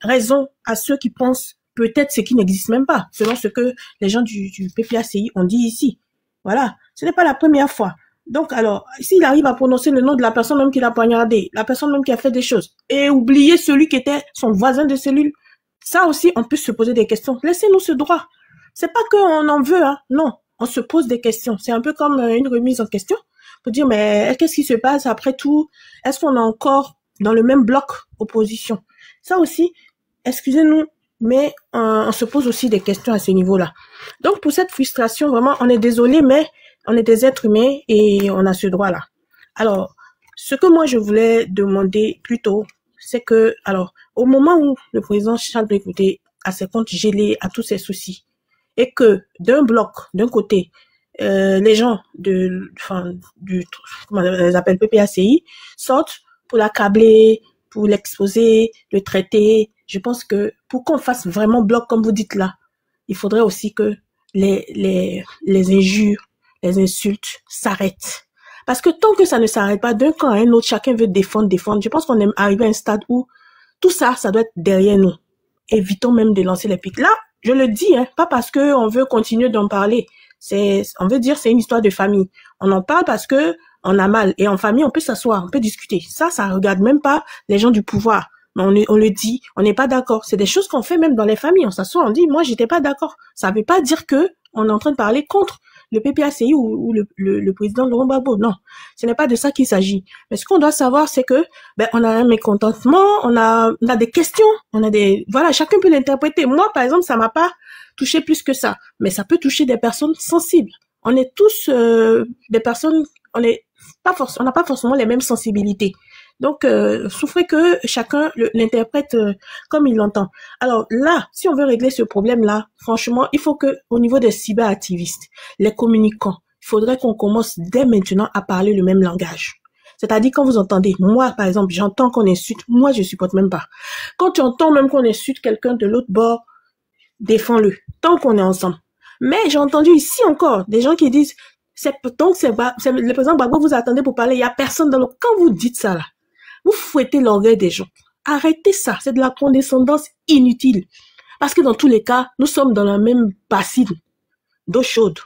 raison à ceux qui pensent peut-être ce qui n'existe même pas, selon ce que les gens du PPACI ont dit ici. Voilà. Ce n'est pas la première fois. Donc, alors, s'il arrive à prononcer le nom de la personne même qui l'a poignardé, la personne même qui a fait des choses, et oublier celui qui était son voisin de cellule, ça aussi, on peut se poser des questions. Laissez-nous ce droit. C'est pas qu'on en veut, hein. Non. On se pose des questions. C'est un peu comme une remise en question. Pour dire, mais qu'est-ce qui se passe après tout? Est-ce qu'on est encore dans le même bloc opposition? Ça aussi, excusez-nous, mais on se pose aussi des questions à ce niveau-là. Donc, pour cette frustration, vraiment, on est désolé, mais on est des êtres humains et on a ce droit-là. Alors, ce que moi, je voulais demander plutôt, c'est que, alors, au moment où le président Chablé Gouté a ses comptes gelés, a tous ses soucis, et que d'un bloc, d'un côté, les gens comment on les appelle, PPACI, sortent pour l'accabler, pour l'exposer, le traiter. Je pense que pour qu'on fasse vraiment bloc, comme vous dites là, il faudrait aussi que les injures, les insultes s'arrêtent. Parce que tant que ça ne s'arrête pas d'un camp à un autre, chacun veut défendre. Je pense qu'on est arrivé à un stade où tout ça, ça doit être derrière nous. Évitons même de lancer les pics. Là, je le dis, hein, pas parce que on veut continuer d'en parler. On veut dire c'est une histoire de famille. On en parle parce que on a mal. Et en famille, on peut s'asseoir, on peut discuter. Ça regarde même pas les gens du pouvoir. Mais on le dit, on n'est pas d'accord. C'est des choses qu'on fait même dans les familles. On s'assoit, on dit, moi, j'étais pas d'accord. Ça veut pas dire que on est en train de parler contre le PPACI ou le président Laurent Gbagbo. Non, ce n'est pas de ça qu'il s'agit. Mais ce qu'on doit savoir, c'est que on a un mécontentement, on a des questions, voilà, chacun peut l'interpréter. Moi, par exemple, ça m'a pas touché plus que ça, mais ça peut toucher des personnes sensibles. On est tous des personnes, on n'a pas forcément les mêmes sensibilités. Donc, souffrez que chacun l'interprète comme il l'entend. Alors là, si on veut régler ce problème-là, franchement, il faut que, au niveau des cyberactivistes, les communicants, il faudrait qu'on commence dès maintenant à parler le même langage. C'est-à-dire quand vous entendez, moi par exemple, j'entends qu'on insulte, moi je supporte même pas. Quand tu entends même qu'on insulte quelqu'un de l'autre bord, défends-le, tant qu'on est ensemble. Mais j'ai entendu ici encore des gens qui disent, donc c'est le président Gbagbo vous attendez pour parler, il y a personne dans le... Quand vous dites ça là, vous fouettez l'orgueil des gens. Arrêtez ça, c'est de la condescendance inutile. Parce que dans tous les cas, nous sommes dans la même bassine d'eau chaude.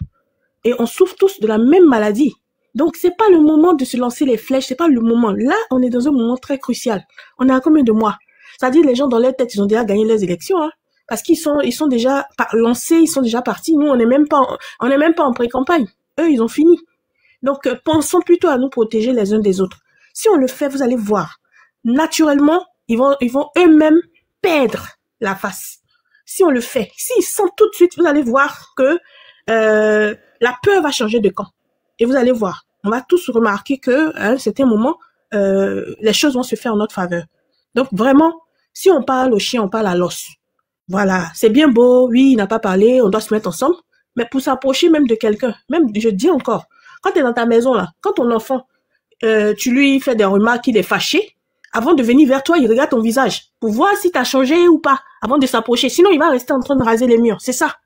Et on souffre tous de la même maladie. Donc, c'est pas le moment de se lancer les flèches, c'est pas le moment. Là, on est dans un moment très crucial. On est à combien de mois? C'est-à-dire, les gens dans leur tête, ils ont déjà gagné leurs élections, hein. Parce qu'ils sont déjà lancés, ils sont déjà partis. Nous, on n'est même pas en pré-campagne. Eux, ils ont fini. Donc, pensons plutôt à nous protéger les uns des autres. Si on le fait, vous allez voir. Naturellement, ils vont eux-mêmes perdre la face. Si on le fait, s'ils sentent tout de suite, vous allez voir que la peur va changer de camp. Et vous allez voir, on va tous remarquer que à un certain moment, les choses vont se faire en notre faveur. Donc vraiment, si on parle au chien, on parle à l'os. Voilà, c'est bien beau, oui, il n'a pas parlé, on doit se mettre ensemble. Mais pour s'approcher même de quelqu'un, même, je dis encore, quand tu es dans ta maison là, quand ton enfant, tu lui fais des remarques, il est fâché, avant de venir vers toi, il regarde ton visage pour voir si tu as changé ou pas, avant de s'approcher. Sinon, il va rester en train de raser les murs. C'est ça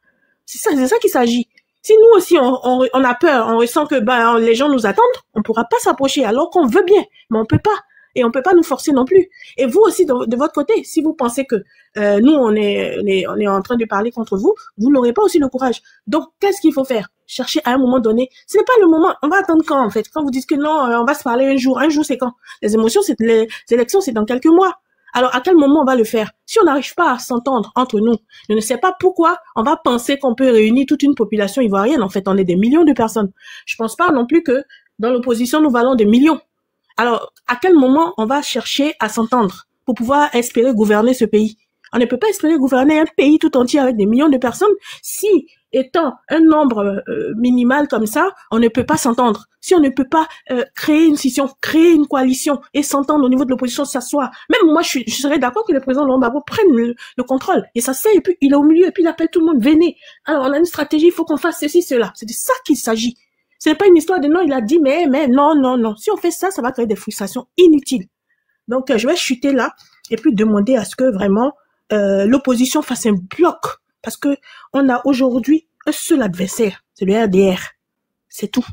qu'il s'agit. Si nous aussi, on a peur, on ressent que les gens nous attendent, on pourra pas s'approcher alors qu'on veut bien, mais on peut pas. Et on peut pas nous forcer non plus. Et vous aussi, de votre côté, si vous pensez que nous, on est en train de parler contre vous, vous n'aurez pas aussi le courage. Donc, qu'est-ce qu'il faut faire? Chercher à un moment donné. Ce n'est pas le moment. On va attendre quand, en fait? Quand vous dites que non, on va se parler un jour. Un jour, c'est quand? Les élections, c'est dans quelques mois. Alors, à quel moment on va le faire? Si on n'arrive pas à s'entendre entre nous, je ne sais pas pourquoi on va penser qu'on peut réunir toute une population ivoirienne. En fait, on est des millions de personnes. Je pense pas non plus que dans l'opposition, nous valons des millions. Alors, à quel moment on va chercher à s'entendre pour pouvoir espérer gouverner ce pays? On ne peut pas espérer gouverner un pays tout entier avec des millions de personnes si, étant un nombre minimal comme ça, on ne peut pas s'entendre. Si on ne peut pas créer une scission, créer une coalition et s'entendre au niveau de l'opposition, s'asseoir. Même moi, je serais d'accord que le président Laurent Gbagbo prenne le contrôle et s'assied et puis il est au milieu et puis il appelle tout le monde, venez. Alors, on a une stratégie, il faut qu'on fasse ceci, cela. C'est de ça qu'il s'agit. Ce n'est pas une histoire de non, il a dit, mais non. Si on fait ça, ça va créer des frustrations inutiles. Donc, je vais chuter là et puis demander à ce que vraiment l'opposition fasse un bloc. Parce que on a aujourd'hui un seul adversaire, c'est le RDR. C'est tout.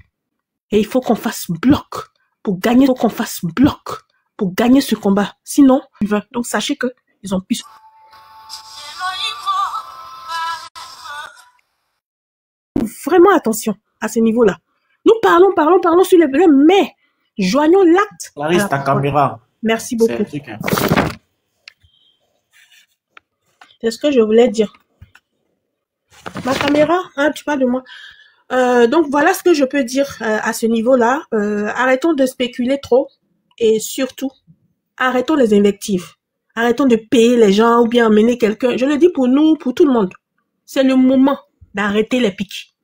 Et il faut qu'on fasse bloc pour gagner, pour gagner ce combat. Sinon, donc sachez que ils ont pu... Vraiment attention à ce niveau-là. Nous parlons sur les problèmes, mais joignons l'acte. Clarisse, ta caméra. Merci beaucoup. C'est ce que je voulais dire. Ma caméra, hein, tu parles de moi. Donc voilà ce que je peux dire à ce niveau-là. Arrêtons de spéculer trop et surtout, arrêtons les invectives. Arrêtons de payer les gens ou bien emmener quelqu'un. Je le dis pour nous, pour tout le monde. C'est le moment d'arrêter les pics.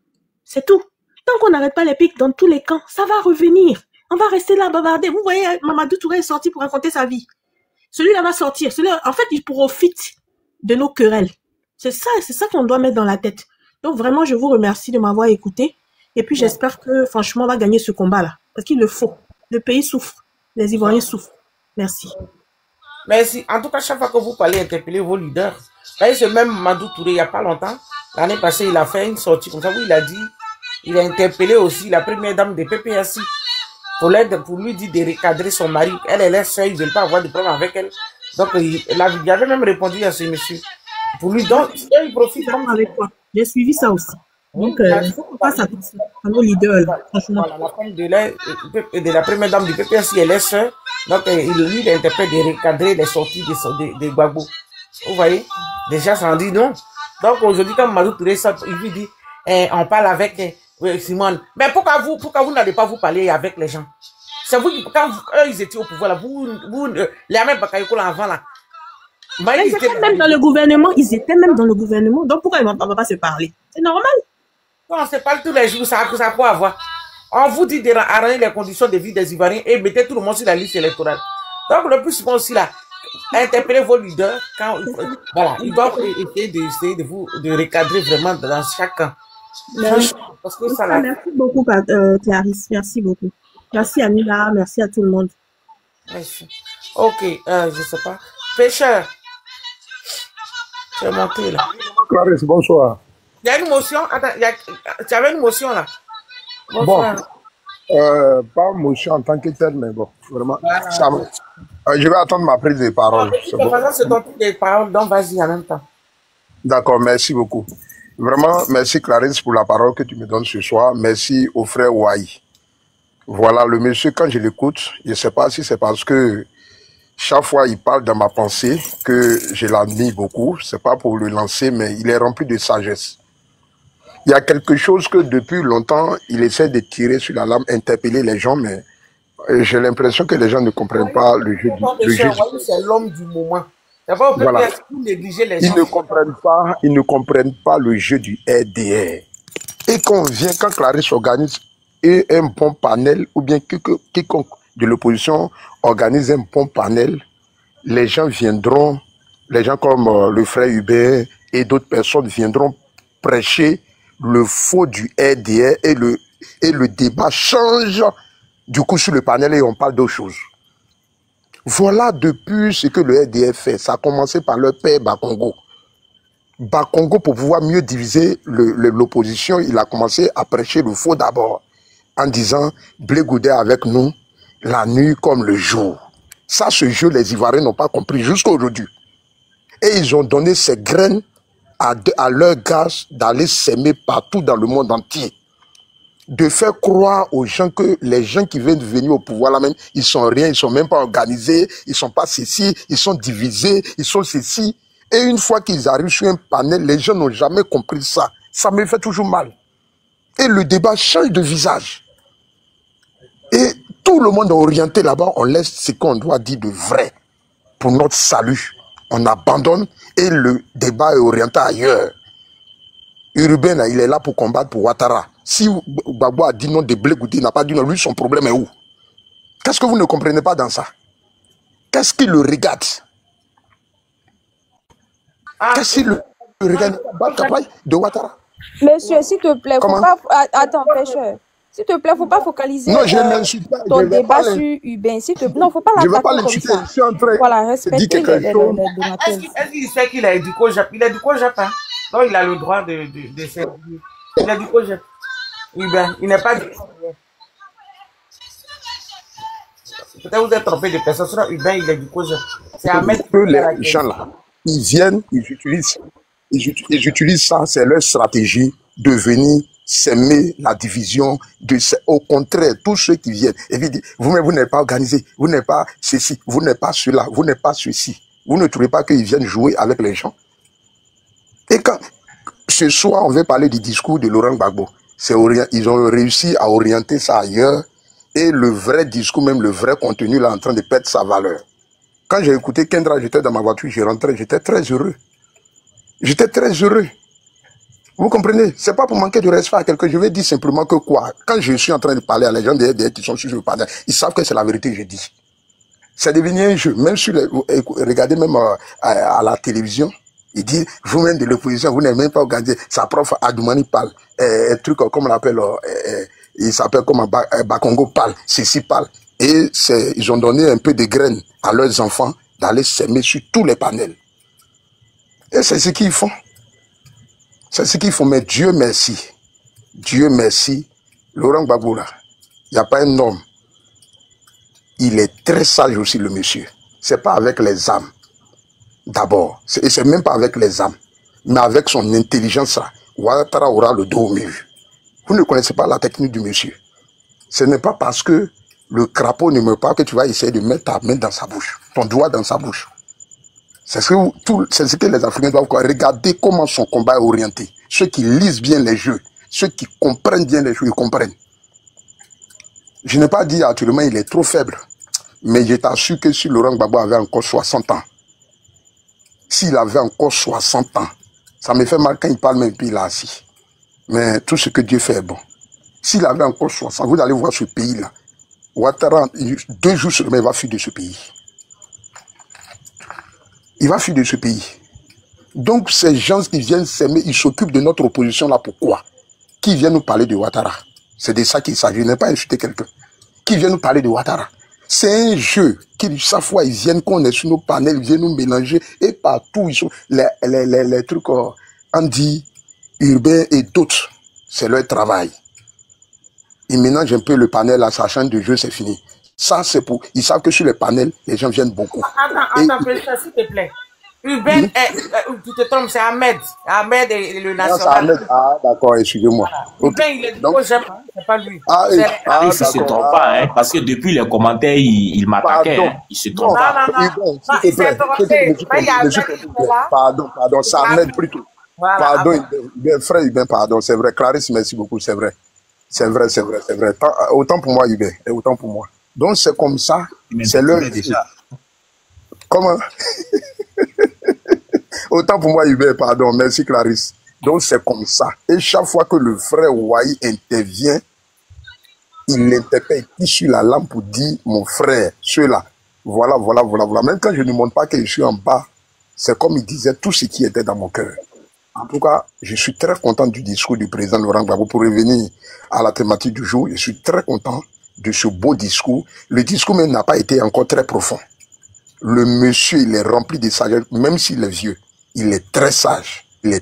C'est tout. Tant qu'on n'arrête pas les pics dans tous les camps, ça va revenir. On va rester là bavarder. Vous voyez, Mamadou Touré est sorti pour raconter sa vie. Celui-là va sortir. En fait, il profite de nos querelles. C'est ça qu'on doit mettre dans la tête. Donc vraiment, je vous remercie de m'avoir écouté. Et puis j'espère que franchement, on va gagner ce combat-là. Parce qu'il le faut. Le pays souffre. Les Ivoiriens souffrent. Merci. Merci. En tout cas, chaque fois que vous parlez, interpeller vos leaders. Là, ce même Mamadou Touré, il n'y a pas longtemps, l'année passée, il a fait une sortie comme ça où il a dit, il a interpellé aussi la première dame de PPSI pour lui dire de recadrer son mari. Elle est seule, ils ne veulent pas avoir de problème avec elle. Donc, il avait même répondu à ce monsieur. Pour lui, donc, il profite. Avec quoi? J'ai suivi ça aussi. Donc, il faut qu'on fasse attention à nos leaders, là, franchement. Voilà, la femme de la première dame du PPSI, elle est seule. Donc, lui, il interpelle de recadrer les sorties de Gbagbo. Vous voyez? Déjà, ça en dit non. Donc, aujourd'hui, quand Mamadou Touré, il lui dit, on parle avec Simone. Mais pourquoi vous n'allez pas vous parler avec les gens? C'est vous qui, quand eux, ils étaient au pouvoir, là, les mêmes Bakayoko, là, avant, là. Ils étaient même dans le gouvernement. Donc, pourquoi ils ne vont pas se parler? C'est normal. Non, on se parle tous les jours, ça a quoi avoir. On vous dit d'arranger les conditions de vie des Ivoiriens et mettez tout le monde sur la liste électorale. Donc, le plus souvent aussi, là, interpellez vos leaders quand, voilà, ils doivent essayer de recadrer vraiment dans chaque camp. Ben oui. Franchement, parce que En tout ça cas, là. merci beaucoup, Clarisse. Merci beaucoup. Merci Amina, merci à tout le monde. Merci. Ok, je sais pas. Pêcheur, tu es monté là. Clarisse, bonsoir. Il y a une motion. Attends, tu avais une motion là. Bon, Bonsoir. pas motion en tant que tel, mais bon, vraiment, Voilà. ça me- je vais attendre ma prise de Non, parole. de C'est toute bon. façon, c'est ton tour de parole, donc vas-y en même temps. D'accord, merci beaucoup. Vraiment, merci Clarisse pour la parole que tu me donnes ce soir. Merci au frère Ouaï. Voilà, le monsieur, quand je l'écoute, je ne sais pas si c'est parce que chaque fois il parle dans ma pensée que je l'admire beaucoup. C'est pas pour le lancer, mais il est rempli de sagesse. Il y a quelque chose que depuis longtemps, il essaie de tirer sur la lame, interpeller les gens, mais j'ai l'impression que les gens ne comprennent pas le jeu Ton le jeu. pêcheur, Wally, c'est l'homme du moment. C'est pas au Voilà. PPS pour négliger les Ils gens. ne comprennent pas le jeu du RDR. Et quand Clarisse organise un bon panel, ou bien quiconque de l'opposition organise un bon panel, les gens viendront, les gens comme le frère Hubert et d'autres personnes viendront prêcher le faux du RDR et le débat change du coup sur le panel et on parle d'autre chose. Voilà depuis ce que le RDR fait. Ça a commencé par leur père Bakongo. Bakongo, pour pouvoir mieux diviser l'opposition, il a commencé à prêcher le faux d'abord, en disant Blé Goudé avec nous, la nuit comme le jour. Ça, ce jeu, les Ivoiriens n'ont pas compris jusqu'à aujourd'hui. Et ils ont donné ces graines à leurs gars d'aller s'aimer partout dans le monde entier. De faire croire aux gens que les gens qui viennent venir au pouvoir là même, ils sont rien, ils sont même pas organisés, ils sont pas ceci, ils sont divisés, ils sont ceci. Et une fois qu'ils arrivent sur un panel, les gens n'ont jamais compris ça. Ça me fait toujours mal. Et le débat change de visage. Et tout le monde est orienté là-bas, on laisse ce qu'on doit dire de vrai pour notre salut. On abandonne et le débat est orienté ailleurs. Urbain, là, il est là pour combattre pour Ouattara. Si Gbagbo a dit non de Blé Goudé, il n'a pas dit non, lui, son problème est où? Qu'est-ce que vous ne comprenez pas dans ça? Qu'est-ce qui le regarde? Qu'est-ce qui le regarde de Ouattara? Monsieur, s'il te plaît, faut Comment? pas... Attends, pêcheur. S'il te plaît, faut pas focaliser Non, je ne l'insulte pas. ton Je vais débat pas sur Hubin. S'il te plaît, non, faut pas je vais pas l'attaquer comme l'insulter. ça. Je suis en train Voilà, de respectez dire les quelque chose. donateurs. Est-ce qu'il sait qu'il a du COJEP? Il est du COJEP, hein? Donc il a le droit de servir. Il est du COJEP. Oui, ben, il n'est pas du... Peut-être vous êtes trompé de personne. Sinon, Hubert, il est du COJEP. C'est à mettre Que à la les tête. gens là, ils viennent, ils utilisent ça, c'est leur stratégie de venir s'aimer la division. Au contraire, tous ceux qui viennent, et puis disent, vous-même, vous n'êtes pas organisé, vous n'êtes pas ceci, vous n'êtes pas cela, vous n'êtes pas ceci. Vous ne trouvez pas qu'ils viennent jouer avec les gens? Et quand ce soir, on veut parler du discours de Laurent Gbagbo, ils ont réussi à orienter ça ailleurs, et le vrai discours, même le vrai contenu, là, est en train de perdre sa valeur. Quand j'ai écouté Kendra, j'étais dans ma voiture, je rentrais, j'étais très heureux. J'étais très heureux. Vous comprenez? C'est pas pour manquer de respect à quelqu'un. Je vais dire simplement que quoi? Quand je suis en train de parler à les gens derrière qui sont sur le panel, ils savent que c'est la vérité que je dis. C'est devenu un jeu. Même sur regardez même à la télévision, ils disent, vous-même de l'opposition, vous n'avez même pas regardé. Sa prof Adoumani parle. Un truc comme on l'appelle, il s'appelle comme Bakongo parle. Ceci parle. Et ils ont donné un peu de graines à leurs enfants d'aller s'aimer sur tous les panels. Et c'est ce qu'ils font. C'est ce qu'ils font. Mais Dieu merci. Dieu merci. Laurent Gbagbo là, il n'y a pas un homme. Il est très sage aussi, le monsieur. C'est pas avec les âmes. D'abord. Et c'est même pas avec les âmes. Mais avec son intelligence là. Ouattara aura le dos au mur. Vous ne connaissez pas la technique du monsieur. Ce n'est pas parce que le crapaud ne meurt pas que tu vas essayer de mettre ta main dans sa bouche. Ton doigt dans sa bouche. C'est ce que les Africains doivent regarder comment son combat est orienté. Ceux qui lisent bien les jeux, ceux qui comprennent bien les jeux, ils comprennent. Je n'ai pas dit actuellement il est trop faible, mais je t'assure que si Laurent Gbagbo avait encore 60 ans, s'il avait encore 60 ans, ça me fait mal quand il parle même puis il est assis. Mais tout ce que Dieu fait est bon. S'il avait encore 60 ans, vous allez voir ce pays-là. Ouattara, 2 jours seulement, il va fuir de ce pays. Il va fuir de ce pays. Donc, ces gens qui viennent s'aimer, ils s'occupent de notre opposition là. Pourquoi? qui vient nous parler de Ouattara. C'est de ça qu'il s'agit, ne pas insulter quelqu'un. Qui vient nous parler de Ouattara. C'est un jeu qui, chaque fois, ils viennent, qu'on est sur nos panels, ils viennent nous mélanger, et partout, ils sont, les trucs, Andy, Urbain et d'autres, c'est leur travail. Ils mélangent un peu le panel à sa chaîne de jeu, c'est fini. Ça, c'est pour, ils savent que sur les panels, les gens viennent beaucoup. Attends, président, s'il te plaît. Urbain, tu te trompes, c'est Ahmed. Ahmed est le national. Ah, d'accord, excusez-moi. Urbain, il est du COGEP, c'est pas lui. Il ne se trompe pas, hein, parce que depuis les commentaires, il m'attaquait. Hein, il se trompe pas. Pardon, c'est Ahmed plutôt. Pardon, frère Hubert, pardon, c'est vrai. Clarisse, merci beaucoup, c'est vrai. C'est vrai. Autant pour moi, Hubert, et autant pour moi. Donc, c'est comme ça, c'est leur... Comment? Autant pour moi, Hubert, pardon, merci Clarisse. Donc, c'est comme ça. Et chaque fois que le frère Ouahi intervient, il interpelle qui sur la lampe pour dire, mon frère, ceux-là, voilà. Même quand je ne montre pas que je suis en bas, c'est comme il disait tout ce qui était dans mon cœur. En tout cas, je suis très content du discours du président Laurent Gbagbo. Pour revenir à la thématique du jour, je suis très content de ce beau discours. Le discours même n'a pas été encore très profond. Le monsieur, il est rempli de sagesse, même s'il est vieux. Il est très sage. Il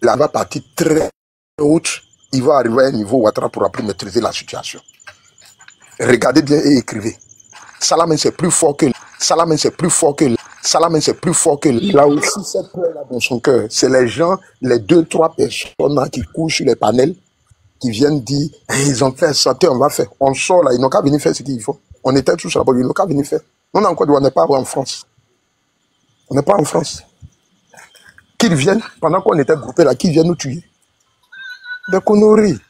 va partir très haute. Il va arriver à un niveau Ouattara pour après maîtriser la situation. Regardez bien et écrivez. Salamé, c'est plus fort que... Il a aussi cette peur-là dans son cœur. C'est les gens, les 2-3 personnes là, qui courent sur les panels, qui viennent dire, ils ont fait santé, on va faire. On sort là, ils n'ont qu'à venir faire ce qu'il faut. On était tous là-bas, ils n'ont qu'à venir faire. Non, encore, on n'est pas en France. On n'est pas en France. Qu'ils viennent, pendant qu'on était groupés là, qu'ils viennent nous tuer. Des conneries.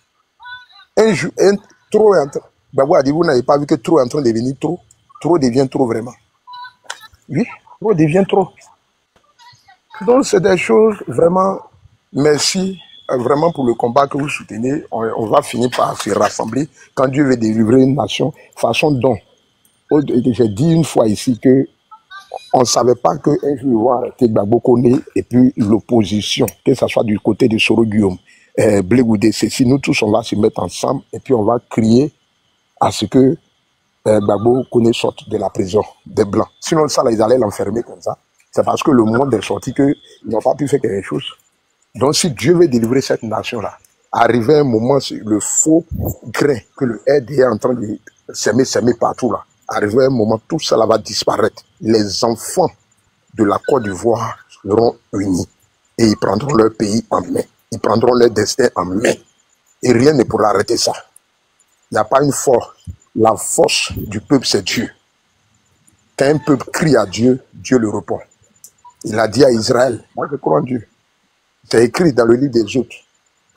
Trop est en train. Babou a dit, vous n'avez pas vu que trop est en train de devenir trop. Trop devient trop vraiment. Oui, trop devient trop. Donc, c'est des choses vraiment, merci vraiment pour le combat que vous soutenez. On va finir par se rassembler quand Dieu veut délivrer une nation. Façon dont, j'ai dit une fois ici que on ne savait pas qu'un jour il va arrêter Gbagbo Koné et puis l'opposition, que ce soit du côté de Soro Guillaume, Blé Goudé, si nous tous on va se mettre ensemble et puis on va crier à ce que Gbagbo Koné sorte de la prison des Blancs. Sinon ça, là, ils allaient l'enfermer comme ça. C'est parce que le monde est sorti qu'ils n'ont pas pu faire quelque chose. Donc si Dieu veut délivrer cette nation-là, arriver un moment, le faux grain que le RDA est en train de s'aimer partout là, arriver un moment, tout ça là va disparaître. Les enfants de la Côte d'Ivoire seront unis et ils prendront leur pays en main. Ils prendront leur destin en main. Et rien ne pourra arrêter ça. Il n'y a pas une force. La force du peuple, c'est Dieu. Quand un peuple crie à Dieu, Dieu le répond. Il a dit à Israël, moi je crois en Dieu. C'est écrit dans le livre des autres.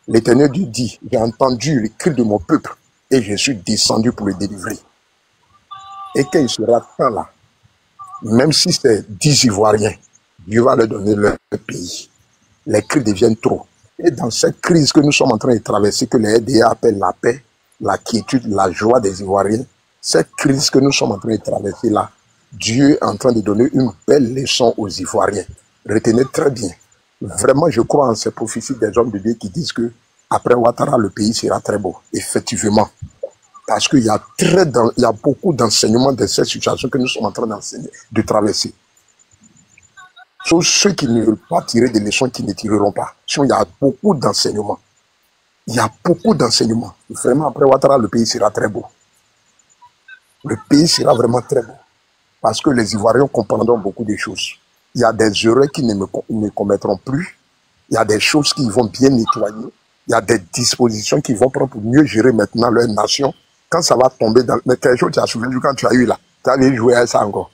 L'Éternel Dieu dit, j'ai entendu le cri de mon peuple et je suis descendu pour le délivrer. Et quand il sera temps là, même si c'est 10 Ivoiriens, Dieu va leur donner leur pays. Les cris deviennent trop. Et dans cette crise que nous sommes en train de traverser, que les RDA appellent la paix, la quiétude, la joie des Ivoiriens, cette crise que nous sommes en train de traverser là, Dieu est en train de donner une belle leçon aux Ivoiriens. Retenez très bien. Vraiment, je crois en ces prophéties des hommes de Dieu qui disent que après Ouattara, le pays sera très beau. Effectivement. Parce qu'il y a beaucoup d'enseignements de cette situation que nous sommes en train de traverser. Sauf ceux qui ne veulent pas tirer des leçons, qui ne tireront pas. Sinon, il y a beaucoup d'enseignements. Il y a beaucoup d'enseignements. Vraiment, après Ouattara, le pays sera très beau. Le pays sera vraiment très beau. Parce que les Ivoiriens comprendront beaucoup de choses. Il y a des erreurs qui ne commettront plus. Il y a des choses qui vont bien nettoyer. Il y a des dispositions qui vont prendre pour mieux gérer maintenant leur nation. Quand ça va tomber dans... Mais quelque chose, tu as souvenu quand tu as eu là. Tu avais joué à ça encore.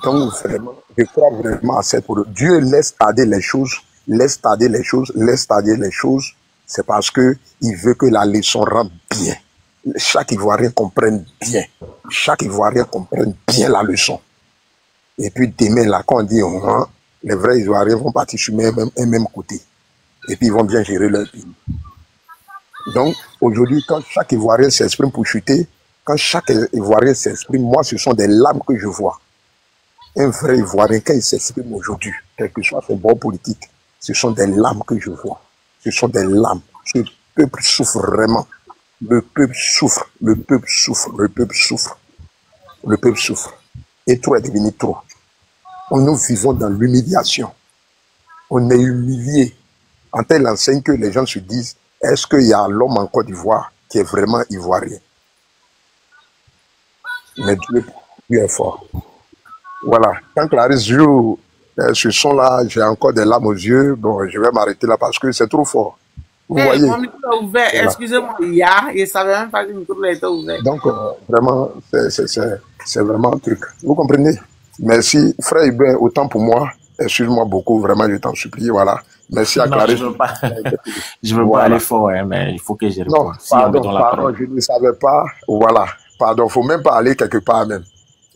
Donc, vraiment, je crois vraiment à cette parole. Dieu laisse tarder les choses. Laisse tarder les choses. Laisse tarder les choses. C'est parce que il veut que la leçon rentre bien. Chaque Ivoirien comprenne bien. Chaque Ivoirien comprenne bien la leçon. Et puis demain, là, quand on dit les vrais Ivoiriens vont partir sur un même côté. Et puis ils vont bien gérer leur pays. Donc, aujourd'hui, quand chaque Ivoirien s'exprime pour chuter, quand chaque Ivoirien s'exprime, moi, ce sont des lames que je vois. Un vrai Ivoirien, quand il s'exprime aujourd'hui, quel que soit son bord politique, ce sont des lames que je vois. ce sont des larmes. Ce peuple souffre vraiment. Le peuple souffre, le peuple souffre, le peuple souffre, le peuple souffre. Et trop est devenu trop. Nous vivons dans l'humiliation. On est humilié en telle enseigne que les gens se disent, est-ce qu'il y a l'homme en Côte d'Ivoire qui est vraiment ivoirien? Mais Dieu est fort. Voilà. Quand Clarisse joue ce son-là, j'ai encore des larmes aux yeux. Bon, je vais m'arrêter là parce que c'est trop fort. Vous voyez? Mon micro est ouvert. Voilà. Excusez-moi, je ne savais même pas que le micro était ouvert. Donc, vraiment, c'est vraiment un truc. Vous comprenez? Merci. Frère Hubert, autant pour moi. Excuse-moi beaucoup, vraiment, je t'en supplie. Voilà. Merci à Non, Clarisse. je veux pas aller fort, hein, mais il faut que je réponde. Non, pardon, je ne savais pas. Voilà. Pardon, faut même pas aller quelque part même.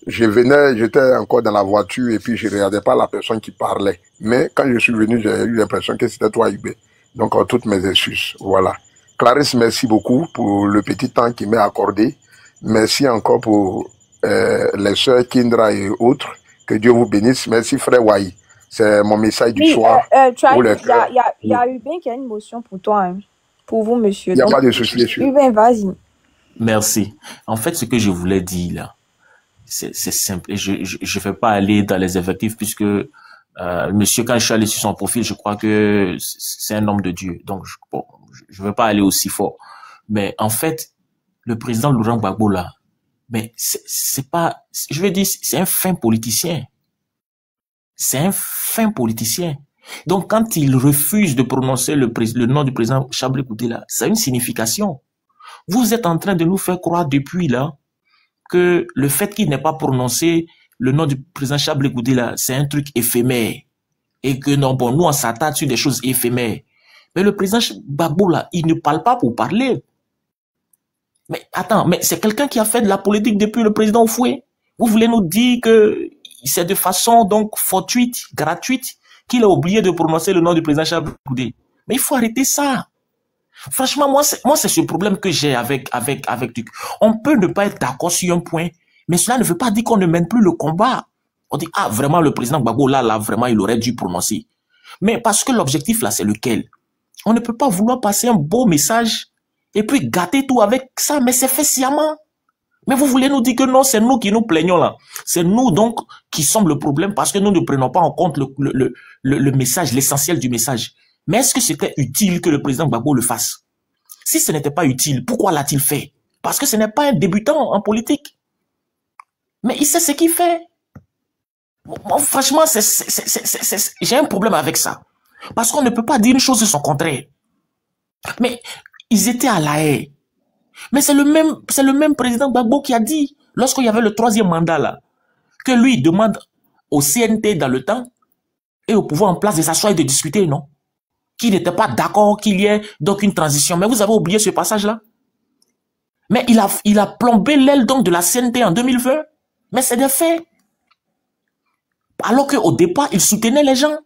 J'étais encore dans la voiture et puis je regardais pas la personne qui parlait. Mais quand je suis venu, j'ai eu l'impression que c'était toi, Hubert. Donc, toutes mes excuses. Voilà. Clarisse, merci beaucoup pour le petit temps qu'il m'est accordé. Merci encore pour les sœurs Kindra et autres. Que Dieu vous bénisse. Merci, frère Waï. C'est mon message du soir. Il y a Hubert qui a une motion pour toi, hein. Pour vous, monsieur. Il n'y a pas de souci. Hubert, vas-y. Merci. En fait, ce que je voulais dire là, c'est simple. Et je ne vais pas aller dans les effectifs puisque monsieur, quand je suis allé sur son profil, je crois que c'est un homme de Dieu. Donc, je ne vais pas aller aussi fort. Mais en fait, le président Laurent Gbagbo là, mais c'est pas, je veux dire, c'est un fin politicien. C'est un fin politicien. Donc, quand il refuse de prononcer le nom du président Chablé Goudé là, ça a une signification. Vous êtes en train de nous faire croire depuis là que le fait qu'il n'ait pas prononcé le nom du président Chablé Goudé là, c'est un truc éphémère. Et que non, bon, nous on s'attarde sur des choses éphémères. Mais le président Gbagbo là, il ne parle pas pour parler. Mais attends, mais c'est quelqu'un qui a fait de la politique depuis le président Oufoué. Vous voulez nous dire que c'est de façon donc fortuite, gratuite, qu'il a oublié de prononcer le nom du président Chablé Goudé. Mais il faut arrêter ça. Franchement, moi, c'est ce problème que j'ai avec Duc. On peut ne pas être d'accord sur un point, mais cela ne veut pas dire qu'on ne mène plus le combat. On dit, ah, vraiment, le président Gbagbo, là, vraiment, il aurait dû prononcer. Mais parce que l'objectif, là, c'est lequel? On ne peut pas vouloir passer un beau message et puis gâter tout avec ça, mais c'est fait sciemment. Mais vous voulez nous dire que non, c'est nous qui nous plaignons, là. C'est nous, donc, qui sommes le problème parce que nous ne prenons pas en compte le message, l'essentiel du message. Mais est-ce que c'était utile que le président Gbagbo le fasse? Si ce n'était pas utile, pourquoi l'a-t-il fait? Parce que ce n'est pas un débutant en politique. Mais il sait ce qu'il fait. Bon, franchement, j'ai un problème avec ça. Parce qu'on ne peut pas dire une chose et son contraire. Mais ils étaient à La Haye. Mais c'est le même président Gbagbo qui a dit, lorsqu'il y avait le 3e mandat là, que lui demande au CNT dans le temps et au pouvoir en place de s'asseoir et de discuter, non? Qui n'était pas d'accord qu'il y ait donc une transition. Mais vous avez oublié ce passage-là? Mais il a plombé l'aile donc de la CNT en 2020. Mais c'est des faits. Alors qu'au départ, il soutenait les gens.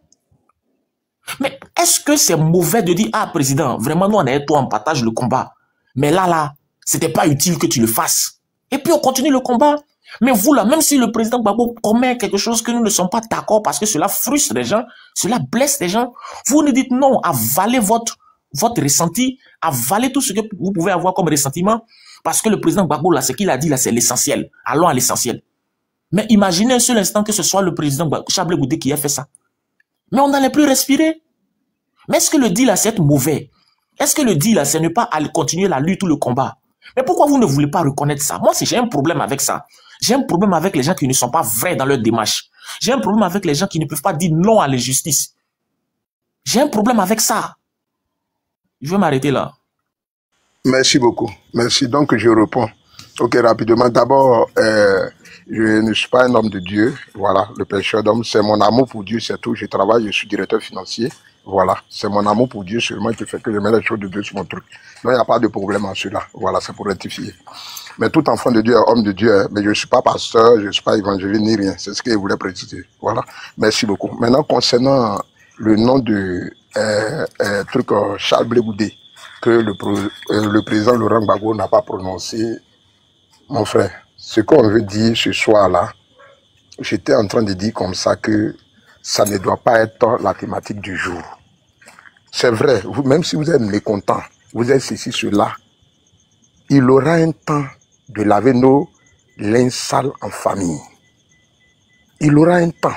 Mais est-ce que c'est mauvais de dire, ah, président, vraiment, nous, on est toi, on partage le combat. Mais là, c'était pas utile que tu le fasses. Et puis, on continue le combat. Mais vous, là, même si le président Gbagbo commet quelque chose que nous ne sommes pas d'accord parce que cela frustre les gens, cela blesse les gens, vous nous dites non, avalez votre ressenti, avalez tout ce que vous pouvez avoir comme ressentiment parce que le président Gbagbo, là, ce qu'il a dit, là, c'est l'essentiel. Allons à l'essentiel. Mais imaginez un seul instant que ce soit le président Chablé Goudé qui a fait ça. Mais on n'allait plus respirer. Mais est-ce que le deal, là, c'est être mauvais? Est-ce que le deal, là, c'est ne pas aller continuer la lutte ou le combat? Mais pourquoi vous ne voulez pas reconnaître ça? Moi, j'ai un problème avec ça. J'ai un problème avec les gens qui ne sont pas vrais dans leur démarche. J'ai un problème avec les gens qui ne peuvent pas dire non à l'injustice. J'ai un problème avec ça. Je vais m'arrêter là. Merci beaucoup. Merci. Donc, je réponds. Ok, rapidement. D'abord, je ne suis pas un homme de Dieu. Voilà, le pécheur d'homme, c'est mon amour pour Dieu, c'est tout. Je travaille, je suis directeur financier. Voilà, c'est mon amour pour Dieu seulement qui fait que je mets les choses de Dieu sur mon truc. Donc, il n'y a pas de problème en cela. Voilà, c'est pour rectifier. Mais tout enfant de Dieu est homme de Dieu. Mais je ne suis pas pasteur, je ne suis pas évangéliste ni rien. C'est ce qu'il voulait préciser. Voilà. Merci beaucoup. Maintenant, concernant le nom de Chablé Goudé, que le président Laurent Gbagbo n'a pas prononcé, mon frère, ce qu'on veut dire ce soir-là, j'étais en train de dire comme ça que ça ne doit pas être la thématique du jour. C'est vrai, même si vous êtes mécontent, vous êtes ceci, cela, il aura un temps de laver nos linges sales en famille. Il aura un temps.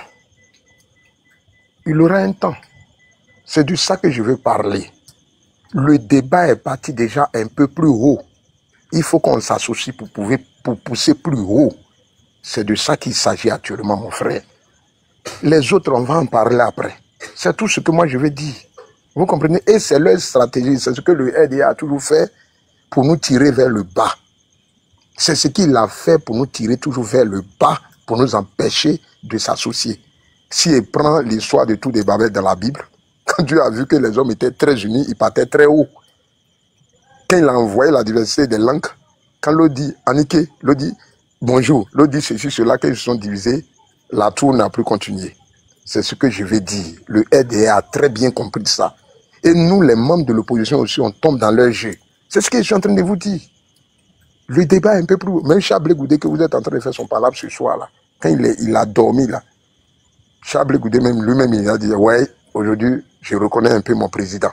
Il aura un temps. C'est de ça que je veux parler. Le débat est parti déjà un peu plus haut. Il faut qu'on s'associe pour pousser plus haut. C'est de ça qu'il s'agit actuellement, mon frère. Les autres, on va en parler après. C'est tout ce que moi je veux dire. Vous comprenez? Et c'est leur stratégie. C'est ce que le RDA a toujours fait pour nous tirer vers le bas. C'est ce qu'il a fait pour nous tirer toujours vers le bas, pour nous empêcher de s'associer. S'il prend l'histoire de tous les Babel dans la Bible, quand Dieu a vu que les hommes étaient très unis, il partait très haut. Quand il a envoyé la diversité des langues, quand l'autre dit Anniké, l'autre dit bonjour, l'autre dit ceci, cela, quand ils se sont divisés, la tour n'a plus continué. C'est ce que je vais dire. Le RDA a très bien compris ça. Et nous, les membres de l'opposition aussi, on tombe dans leur jeu. C'est ce que je suis en train de vous dire. Le débat est un peu plus... Même Chablé Goudé, que vous êtes en train de faire son palabre ce soir, là, quand il a dormi, là, Chablé Goudé, même lui-même, il a dit, ouais, aujourd'hui, je reconnais un peu mon président.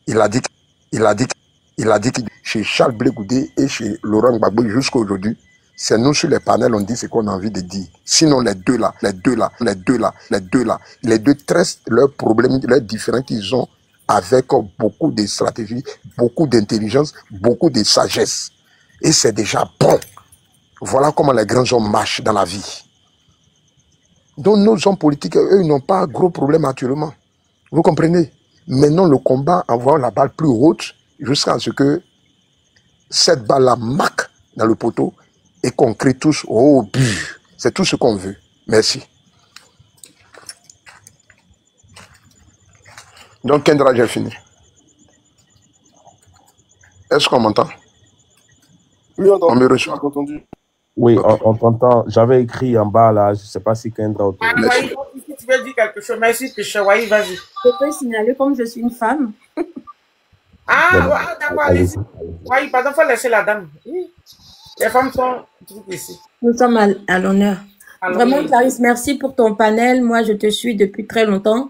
Il a dit que chez Charles Blé Goudé et chez Laurent Gbagbo, jusqu'à aujourd'hui, c'est nous sur les panels, on dit ce qu'on a envie de dire. Sinon, les deux tressent leurs problèmes, leurs différends qu'ils ont avec beaucoup de stratégie, beaucoup d'intelligence, beaucoup de sagesse. Et c'est déjà bon. Voilà comment les grands hommes marchent dans la vie. Donc nos hommes politiques, eux, ils n'ont pas gros problème actuellement. Vous comprenez? Maintenant, le combat, envoie la balle plus haute jusqu'à ce que cette balle-là marque dans le poteau et qu'on crie tous au but. C'est tout ce qu'on veut. Merci. Donc, Kendra, j'ai fini. Est-ce qu'on m'entend? Oui, On me reçoit. entendu. Oui, Ok. on t'entend. J'avais écrit en bas là, je ne sais pas si Kendra autorise. Waï, si tu veux dire quelque chose, merci, pécheur. Waï, vas-y. Je peux signaler comme je suis une femme. Ah, d'accord, allez-y. Waï, pardon, il faut laisser la dame. Oui. Les femmes sont trucs ici. Nous sommes à l'honneur. Alors, Vraiment, oui. Clarisse, merci pour ton panel. Moi, je te suis depuis très longtemps.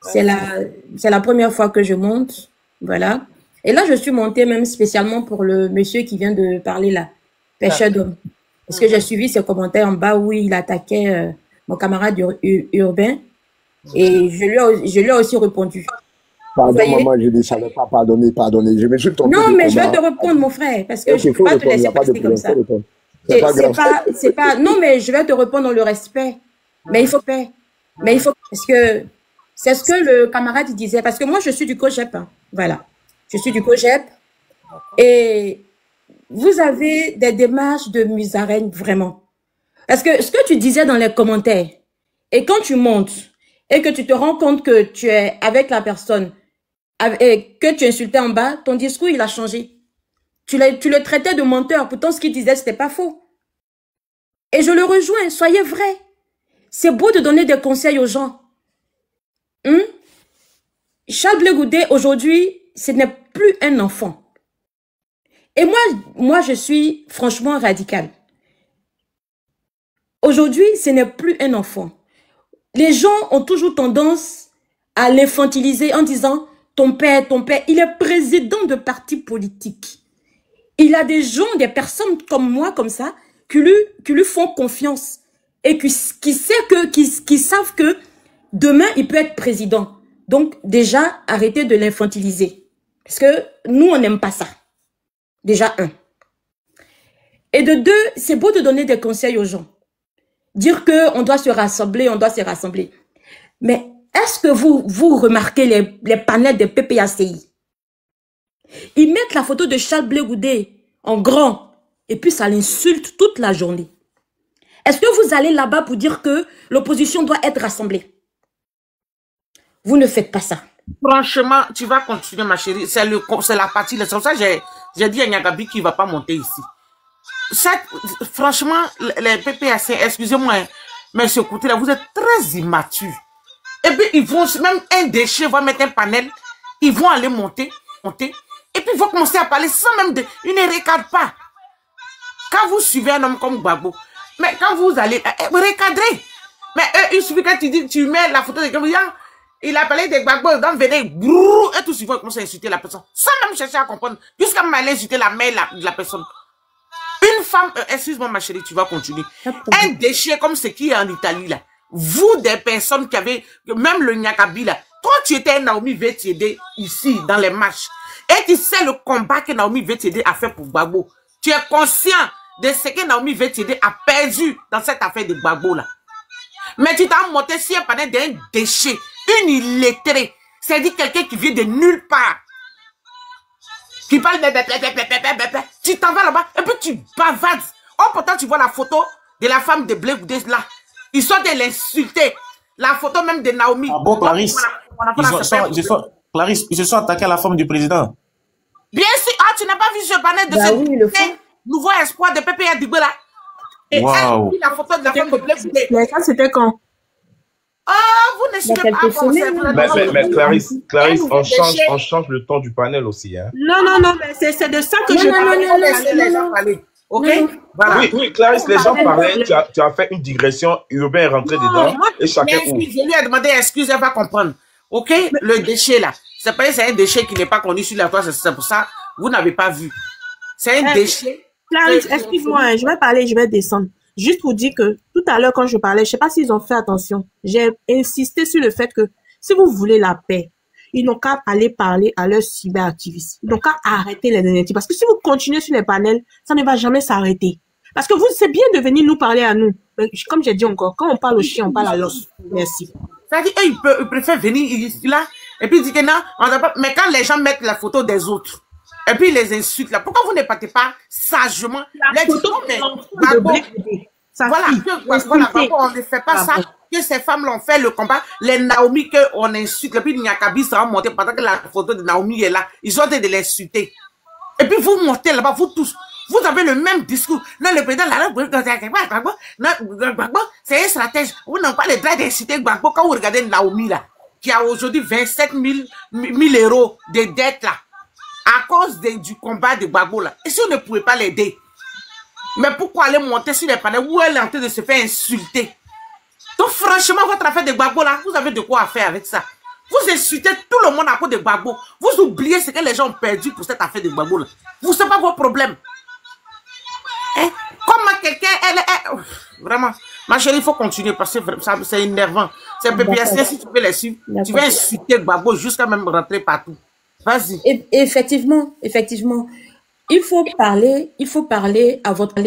C'est la première fois que je monte. Voilà. Et là, je suis montée même spécialement pour le monsieur qui vient de parler là, pêcheur d'hommes. Parce que j'ai suivi ses commentaires en bas où il attaquait mon camarade urbain. Et je lui ai aussi répondu. Pardon, Vous voyez? maman, je ne savais pas pardonner. Je me suis trompé. Non, de mais je vais combat. te répondre, mon frère, parce que Ok, je ne peux faut pas te répondre, il n'y laisser a pas de passer comme problème. ça. Faut répondre. C'est pas grave. C'est pas, non, mais je vais te répondre dans le respect. Mais il faut, parce que c'est ce que le camarade disait, parce que moi, je suis du COGEP, hein. Voilà. Je suis du COGEP. Et vous avez des démarches de musaraigne, vraiment. Parce que ce que tu disais dans les commentaires, et quand tu montes, et que tu te rends compte que tu es avec la personne, et que tu insultais en bas, ton discours, il a changé. Tu le traitais de menteur, pourtant ce qu'il disait, c'était pas faux. Et je le rejoins, soyez vrai. C'est beau de donner des conseils aux gens. Charles Blé Goudé, aujourd'hui, ce n'est plus un enfant. Et moi, je suis franchement radicale. Aujourd'hui, ce n'est plus un enfant. Les gens ont toujours tendance à l'infantiliser en disant « ton père, il est président de parti politique. Il a des gens, des personnes comme moi, comme ça, qui lui font confiance et qui savent que demain, il peut être président. Donc, déjà, arrêtez de l'infantiliser. Parce que nous, on n'aime pas ça. Déjà, 1. Et de 2, c'est beau de donner des conseils aux gens. Dire qu'on doit se rassembler, Mais est-ce que vous remarquez les panels de PPACI? Ils mettent la photo de Charles Blé Goudé en grand et puis ça l'insulte toute la journée. Est-ce que vous allez là-bas pour dire que l'opposition doit être rassemblée? Vous ne faites pas ça. Franchement, tu vas continuer, ma chérie. C'est la partie. C'est pour ça que j'ai dit à Nyagabi qu'il ne va pas monter ici. Franchement, les PPAC, excusez-moi, mais ce côté-là, vous êtes très immature. Et puis, ils vont, même un déchet va mettre un panel, ils vont aller monter, et puis ils vont commencer à parler sans même ils ne recadrent pas. Quand vous suivez un homme comme Gbagbo, mais quand vous allez, recadrer. Mais il suffit que tu mets la photo de quelqu'un, Il appelait des Gbagbo, donc venait, brrr, et tout suivant, il commençait à insulter la personne. Sans même chercher à comprendre, jusqu'à m'aller insulter la mère de la personne. Une femme, excuse-moi ma chérie, tu vas continuer. Un déchet comme ce qui est en Italie là. Vous, des personnes qui avaient, même le Nyakabi là, toi tu étais Naomi Vétiédé ici, dans les matchs. Et tu sais le combat que Naomi Vétiédé a fait pour Gbagbo. Tu es conscient de ce que Naomi Vétiédé a perdu dans cette affaire de Gbagbo là. Mais tu t'as monté si un panel d'un déchet, une illettrée, c'est-à-dire quelqu'un qui vient de nulle part, qui parle de tu t'en vas là-bas et puis tu bavades. Oh, pourtant tu vois la photo de la femme de Blé Goudé là. Ils sont de l'insulter. La photo même de Naomi. Ah bon, Clarisse? Clarisse, ils se sont attaqués à la femme du président. Bien sûr. Ah, tu n'as pas vu ce panel de ce nouveau espoir de PPA Dibé là. Et wow. la photo de la femme de Blé Goudé. Mais ça, c'était quand? Ah, vous ne suivez pas. Mais Clarisse, on change le temps du panel aussi. Hein. Non, mais c'est de ça que je parle. Ok? Voilà. Oui, Clarisse, les gens parlaient, tu as fait une digression, Urbain est rentré dedans, et chacun ouvre. Je lui ai demandé, excuse, elle va comprendre. Ok? Le déchet là, c'est pas un déchet qui n'est pas connu sur la toile, c'est pour ça, vous n'avez pas vu. C'est un déchet. Clarisse, excuse-moi, je vais parler, je vais descendre. Juste pour dire que tout à l'heure, quand je parlais, je sais pas s'ils ont fait attention. J'ai insisté sur le fait que si vous voulez la paix, ils n'ont qu'à aller parler à leurs cyberactivistes. Ils n'ont qu'à arrêter les négatifs. Parce que si vous continuez sur les panels, ça ne va jamais s'arrêter. Parce que vous, c'est bien de venir nous parler à nous. Mais comme j'ai dit encore, quand on parle au chien, on parle à l'os. Merci. C'est-à-dire, ils préfèrent venir ici, là, et puis dire que non, on n'a pas... Mais quand les gens mettent la photo des autres, et puis ils les insultent là, pourquoi vous ne partez pas sagement la photo voilà, on ne fait pas ça, que ces femmes l'ont fait le combat, les Naomi qu'on insulte, et puis Nyakabi sera monté pendant que la photo de Naomi est là, ils ont été de l'insulter. Et puis vous montez là-bas, vous tous, vous avez le même discours. Non, le président c'est un stratège. Vous n'avez pas le droit d'insulter Gbagbo quand vous regardez Naomi là, qui a aujourd'hui 27 000 euros de dettes là, à cause du combat de Gbagbo là. Et si vous ne pouvez pas l'aider, mais pourquoi aller monter sur les panels où elle est en train de se faire insulter? Donc franchement, votre affaire de Gbagbo là, vous avez de quoi faire avec ça. Vous insultez tout le monde à cause de Gbagbo. Vous oubliez ce que les gens ont perdu pour cette affaire de Gbagbo là. Vous savez pas vos problèmes. Hein? Comme quelqu'un, vraiment, ma chérie, il faut continuer parce que c'est énervant. C'est PPS, si tu peux les suivre, tu vas insulter Gbagbo jusqu'à même rentrer partout. Vas-y. Effectivement, il faut parler à votre